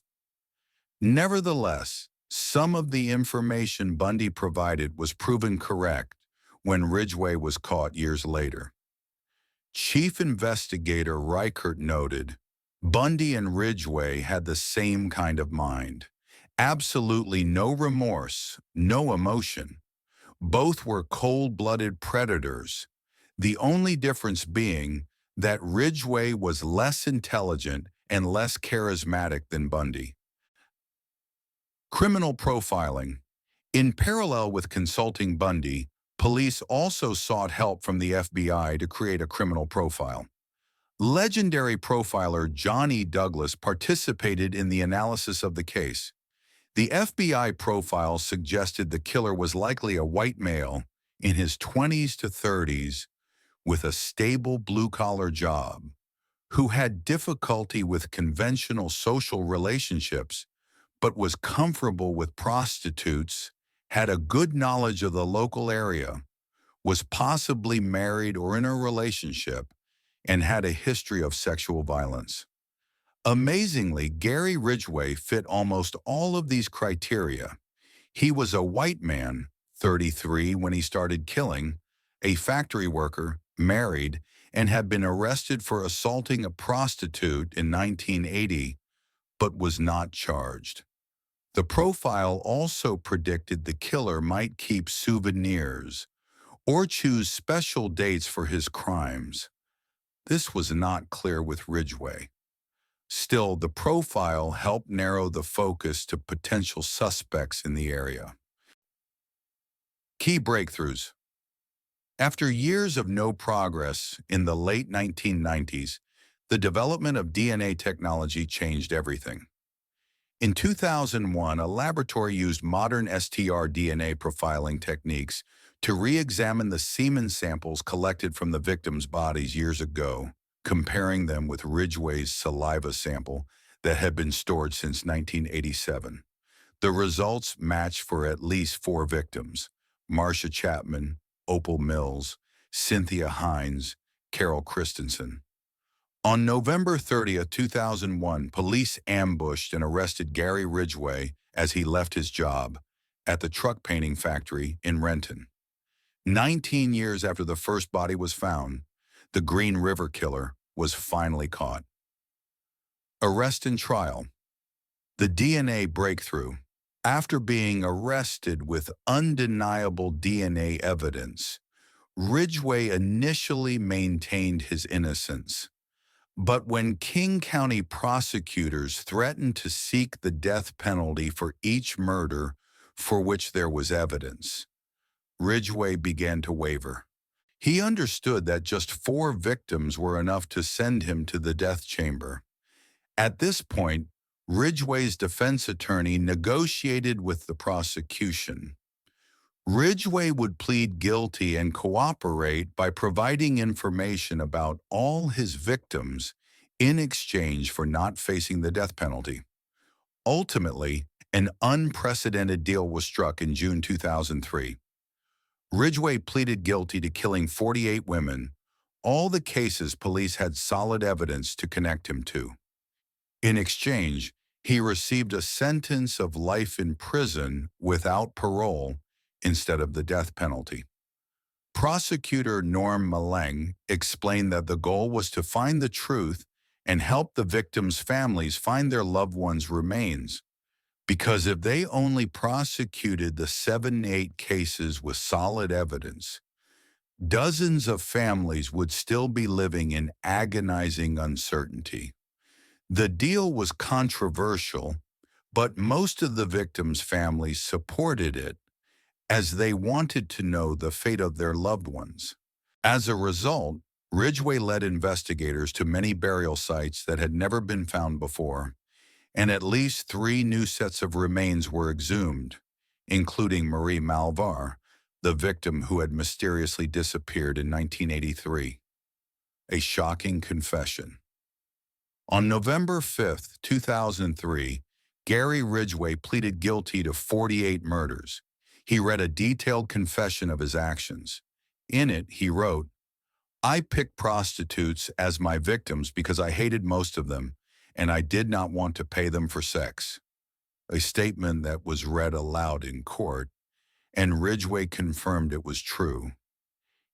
Nevertheless, some of the information Bundy provided was proven correct when Ridgway was caught years later. Chief Investigator Reichert noted, Bundy and Ridgway had the same kind of mind. Absolutely no remorse, no emotion. Both were cold-blooded predators, the only difference being that Ridgway was less intelligent and less charismatic than Bundy. Criminal profiling. In parallel with consulting Bundy, police also sought help from the FBI to create a criminal profile. Legendary profiler John E. Douglas participated in the analysis of the case. The FBI profile suggested the killer was likely a white male in his 20s to 30s with a stable blue-collar job, who had difficulty with conventional social relationships but was comfortable with prostitutes, had a good knowledge of the local area, was possibly married or in a relationship, and had a history of sexual violence. Amazingly, Gary Ridgway fit almost all of these criteria. He was a white man, 33 when he started killing, a factory worker, married, and had been arrested for assaulting a prostitute in 1980, but was not charged. The profile also predicted the killer might keep souvenirs or choose special dates for his crimes. This was not clear with Ridgway. Still, the profile helped narrow the focus to potential suspects in the area. Key breakthroughs. After years of no progress in the late 1990s, the development of DNA technology changed everything. In 2001, a laboratory used modern STR-DNA profiling techniques to re-examine the semen samples collected from the victims' bodies years ago, comparing them with Ridgway's saliva sample that had been stored since 1987. The results matched for at least 4 victims: Marcia Chapman, Opal Mills, Cynthia Hines, Carol Christensen. On November 30, 2001, police ambushed and arrested Gary Ridgway as he left his job at the truck painting factory in Renton. 19 years after the first body was found, the Green River Killer was finally caught. Arrest and trial. The DNA breakthrough. After being arrested with undeniable DNA evidence, Ridgway initially maintained his innocence. But when King County prosecutors threatened to seek the death penalty for each murder for which there was evidence, Ridgway began to waver. He understood that just 4 victims were enough to send him to the death chamber. At this point, Ridgway's defense attorney negotiated with the prosecution. Ridgway would plead guilty and cooperate by providing information about all his victims in exchange for not facing the death penalty. Ultimately, an unprecedented deal was struck in June 2003. Ridgway pleaded guilty to killing 48 women, all the cases police had solid evidence to connect him to. In exchange, he received a sentence of life in prison without parole instead of the death penalty. Prosecutor Norm Maleng explained that the goal was to find the truth and help the victims' families find their loved ones' remains. Because if they only prosecuted the 7 8 cases with solid evidence, dozens of families would still be living in agonizing uncertainty. The deal was controversial, but most of the victims' families supported it as they wanted to know the fate of their loved ones. As a result, Ridgway led investigators to many burial sites that had never been found before, and at least 3 new sets of remains were exhumed, including Marie Malvar, the victim who had mysteriously disappeared in 1983. A shocking confession. On November 5, 2003, Gary Ridgway pleaded guilty to 48 murders. He read a detailed confession of his actions. In it, he wrote, "I picked prostitutes as my victims because I hated most of them, and I did not want to pay them for sex." A statement that was read aloud in court, and Ridgway confirmed it was true.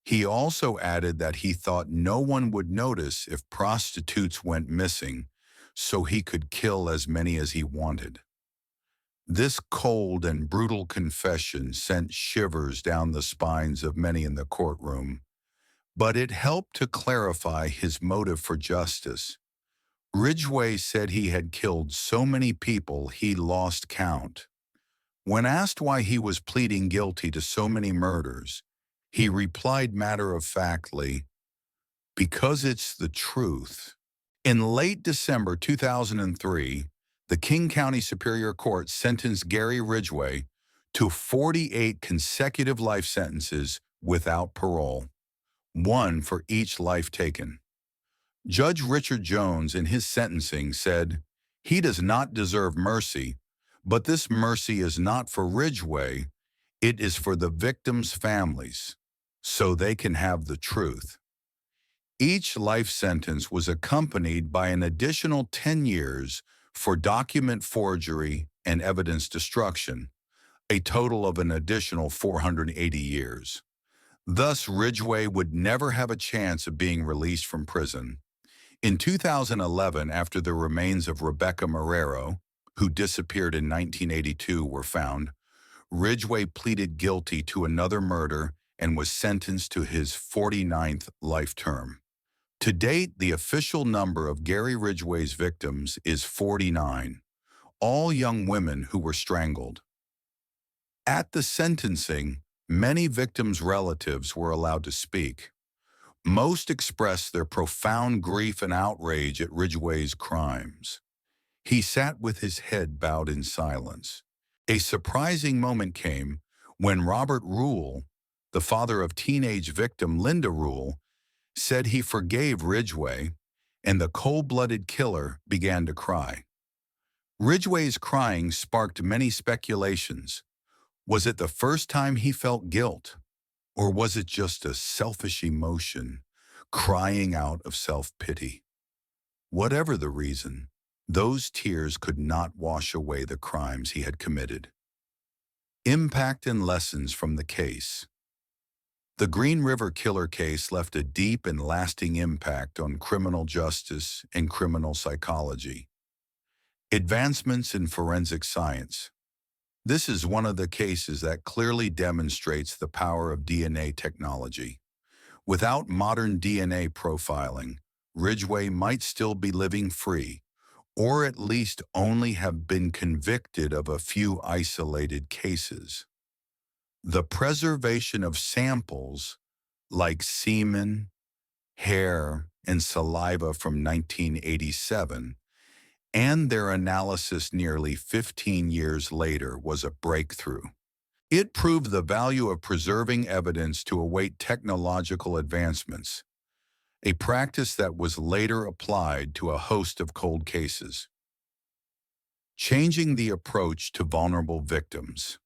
He also added that he thought no one would notice if prostitutes went missing, so he could kill as many as he wanted. This cold and brutal confession sent shivers down the spines of many in the courtroom, but it helped to clarify his motive for justice. Ridgway said he had killed so many people he lost count. When asked why he was pleading guilty to so many murders, he replied matter-of-factly, "Because it's the truth." In late December 2003, the King County Superior Court sentenced Gary Ridgway to 48 consecutive life sentences without parole, 1 for each life taken. Judge Richard Jones, in his sentencing, said, "He does not deserve mercy, but this mercy is not for Ridgway, it is for the victims' families, so they can have the truth." Each life sentence was accompanied by an additional 10 years for document forgery and evidence destruction, a total of an additional 480 years. Thus, Ridgway would never have a chance of being released from prison. In 2011, after the remains of Rebecca Marrero, who disappeared in 1982, were found, Ridgway pleaded guilty to another murder and was sentenced to his 49th life term. To date, the official number of Gary Ridgway's victims is 49, all young women who were strangled. At the sentencing, many victims' relatives were allowed to speak. Most expressed their profound grief and outrage at Ridgway's crimes. He sat with his head bowed in silence. A surprising moment came when Robert Rule, the father of teenage victim Linda Rule, said he forgave Ridgway, and the cold-blooded killer began to cry. Ridgway's crying sparked many speculations. Was it the first time he felt guilt? Or was it just a selfish emotion, crying out of self-pity? Whatever the reason, those tears could not wash away the crimes he had committed. Impact and lessons from the case. The Green River Killer case left a deep and lasting impact on criminal justice and criminal psychology. Advancements in forensic science. This is one of the cases that clearly demonstrates the power of DNA technology. Without modern DNA profiling, Ridgway might still be living free, or at least only have been convicted of a few isolated cases. The preservation of samples like semen, hair, and saliva from 1987 and their analysis nearly 15 years later was a breakthrough. It proved the value of preserving evidence to await technological advancements, a practice that was later applied to a host of cold cases. Changing the approach to vulnerable victims.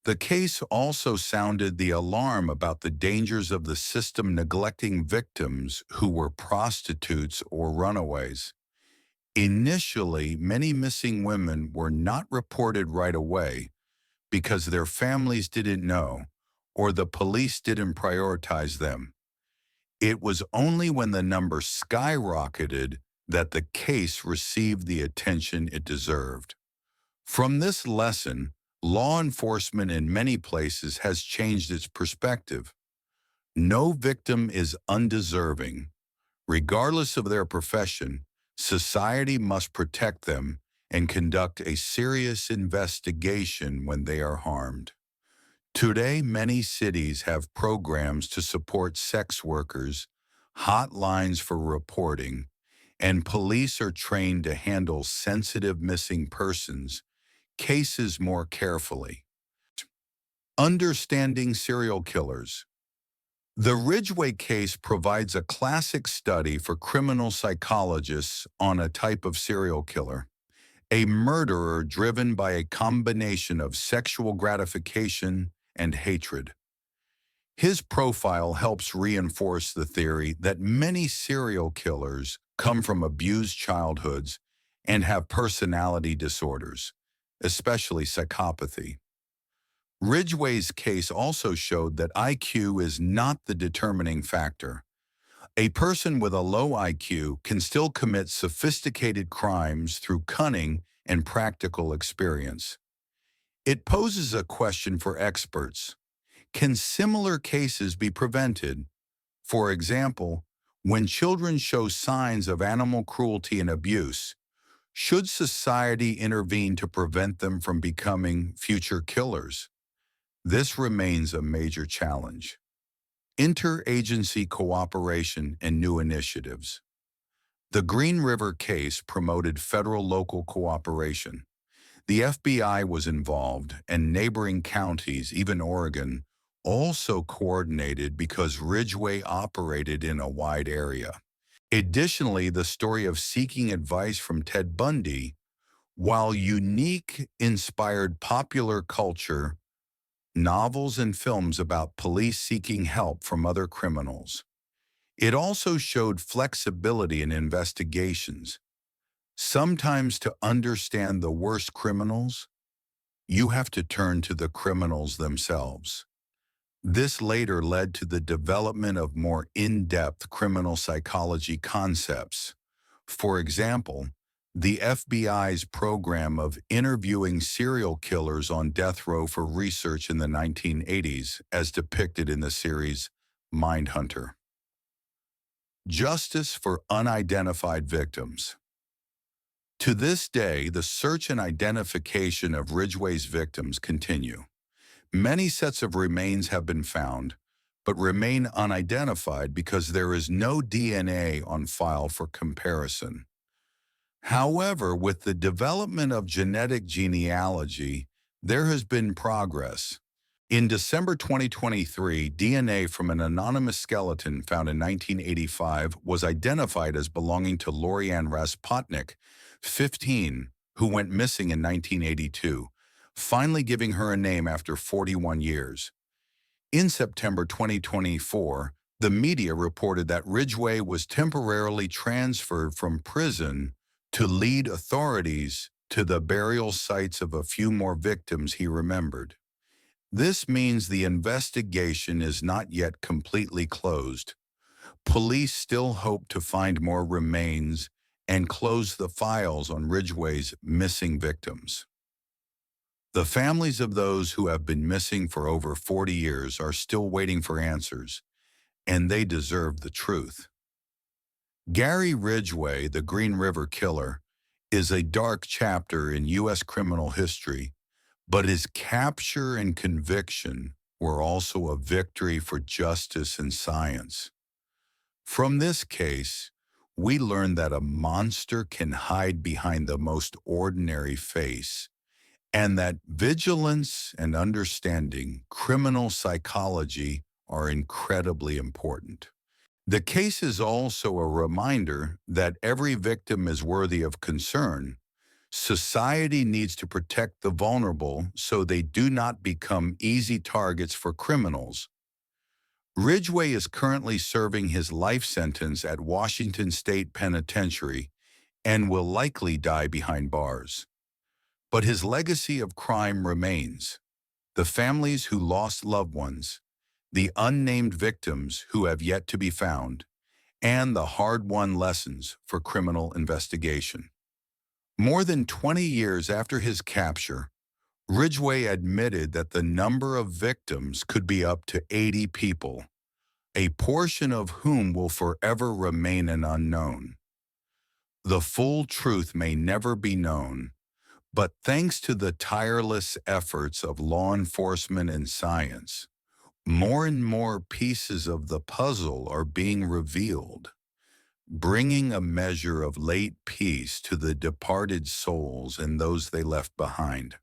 The case also sounded the alarm about the dangers of the system neglecting victims who were prostitutes or runaways. Initially, many missing women were not reported right away because their families didn't know or the police didn't prioritize them. It was only when the number skyrocketed that the case received the attention it deserved. From this lesson, law enforcement in many places has changed its perspective. No victim is undeserving. Regardless of their profession, society must protect them and conduct a serious investigation when they are harmed. Today, many cities have programs to support sex workers, hotlines for reporting, and police are trained to handle sensitive missing persons cases more carefully. Understanding serial killers. The Ridgway case provides a classic study for criminal psychologists on a type of serial killer, a murderer driven by a combination of sexual gratification and hatred. His profile helps reinforce the theory that many serial killers come from abused childhoods and have personality disorders, especially psychopathy. Ridgway's case also showed that IQ is not the determining factor. A person with a low IQ can still commit sophisticated crimes through cunning and practical experience. It poses a question for experts. Can similar cases be prevented? For example, when children show signs of animal cruelty and abuse, should society intervene to prevent them from becoming future killers? This remains a major challenge. Interagency cooperation and new initiatives. The Green River case promoted federal-local cooperation. The FBI was involved, and neighboring counties, even Oregon, also coordinated because Ridgway operated in a wide area. Additionally, the story of seeking advice from Ted Bundy, while unique, inspired popular culture, novels and films about police seeking help from other criminals. It also showed flexibility in investigations. Sometimes to understand the worst criminals, you have to turn to the criminals themselves. This later led to the development of more in-depth criminal psychology concepts. For example, the FBI's program of interviewing serial killers on death row for research in the 1980s, as depicted in the series Mindhunter. Justice for unidentified victims. To this day, the search and identification of Ridgway's victims continue. Many sets of remains have been found, but remain unidentified because there is no DNA on file for comparison. However, with the development of genetic genealogy, there has been progress. In December 2023, DNA from an anonymous skeleton found in 1985 was identified as belonging to Lorianne Raspotnik, 15, who went missing in 1982, finally giving her a name after 41 years. In September 2024, the media reported that Ridgway was temporarily transferred from prison to lead authorities to the burial sites of a few more victims he remembered. This means the investigation is not yet completely closed. Police still hope to find more remains and close the files on Ridgway's missing victims. The families of those who have been missing for over 40 years are still waiting for answers, and they deserve the truth. Gary Ridgway, the Green River Killer, is a dark chapter in U.S. criminal history, but his capture and conviction were also a victory for justice and science. From this case, we learn that a monster can hide behind the most ordinary face, and that vigilance and understanding criminal psychology are incredibly important. The case is also a reminder that every victim is worthy of concern. Society needs to protect the vulnerable so they do not become easy targets for criminals. Ridgway is currently serving his life sentence at Washington State Penitentiary and will likely die behind bars. But his legacy of crime remains. The families who lost loved ones, the unnamed victims who have yet to be found, and the hard-won lessons for criminal investigation. More than 20 years after his capture, Ridgway admitted that the number of victims could be up to 80 people, a portion of whom will forever remain an unknown. The full truth may never be known, but thanks to the tireless efforts of law enforcement and science, more and more pieces of the puzzle are being revealed, bringing a measure of late peace to the departed souls and those they left behind.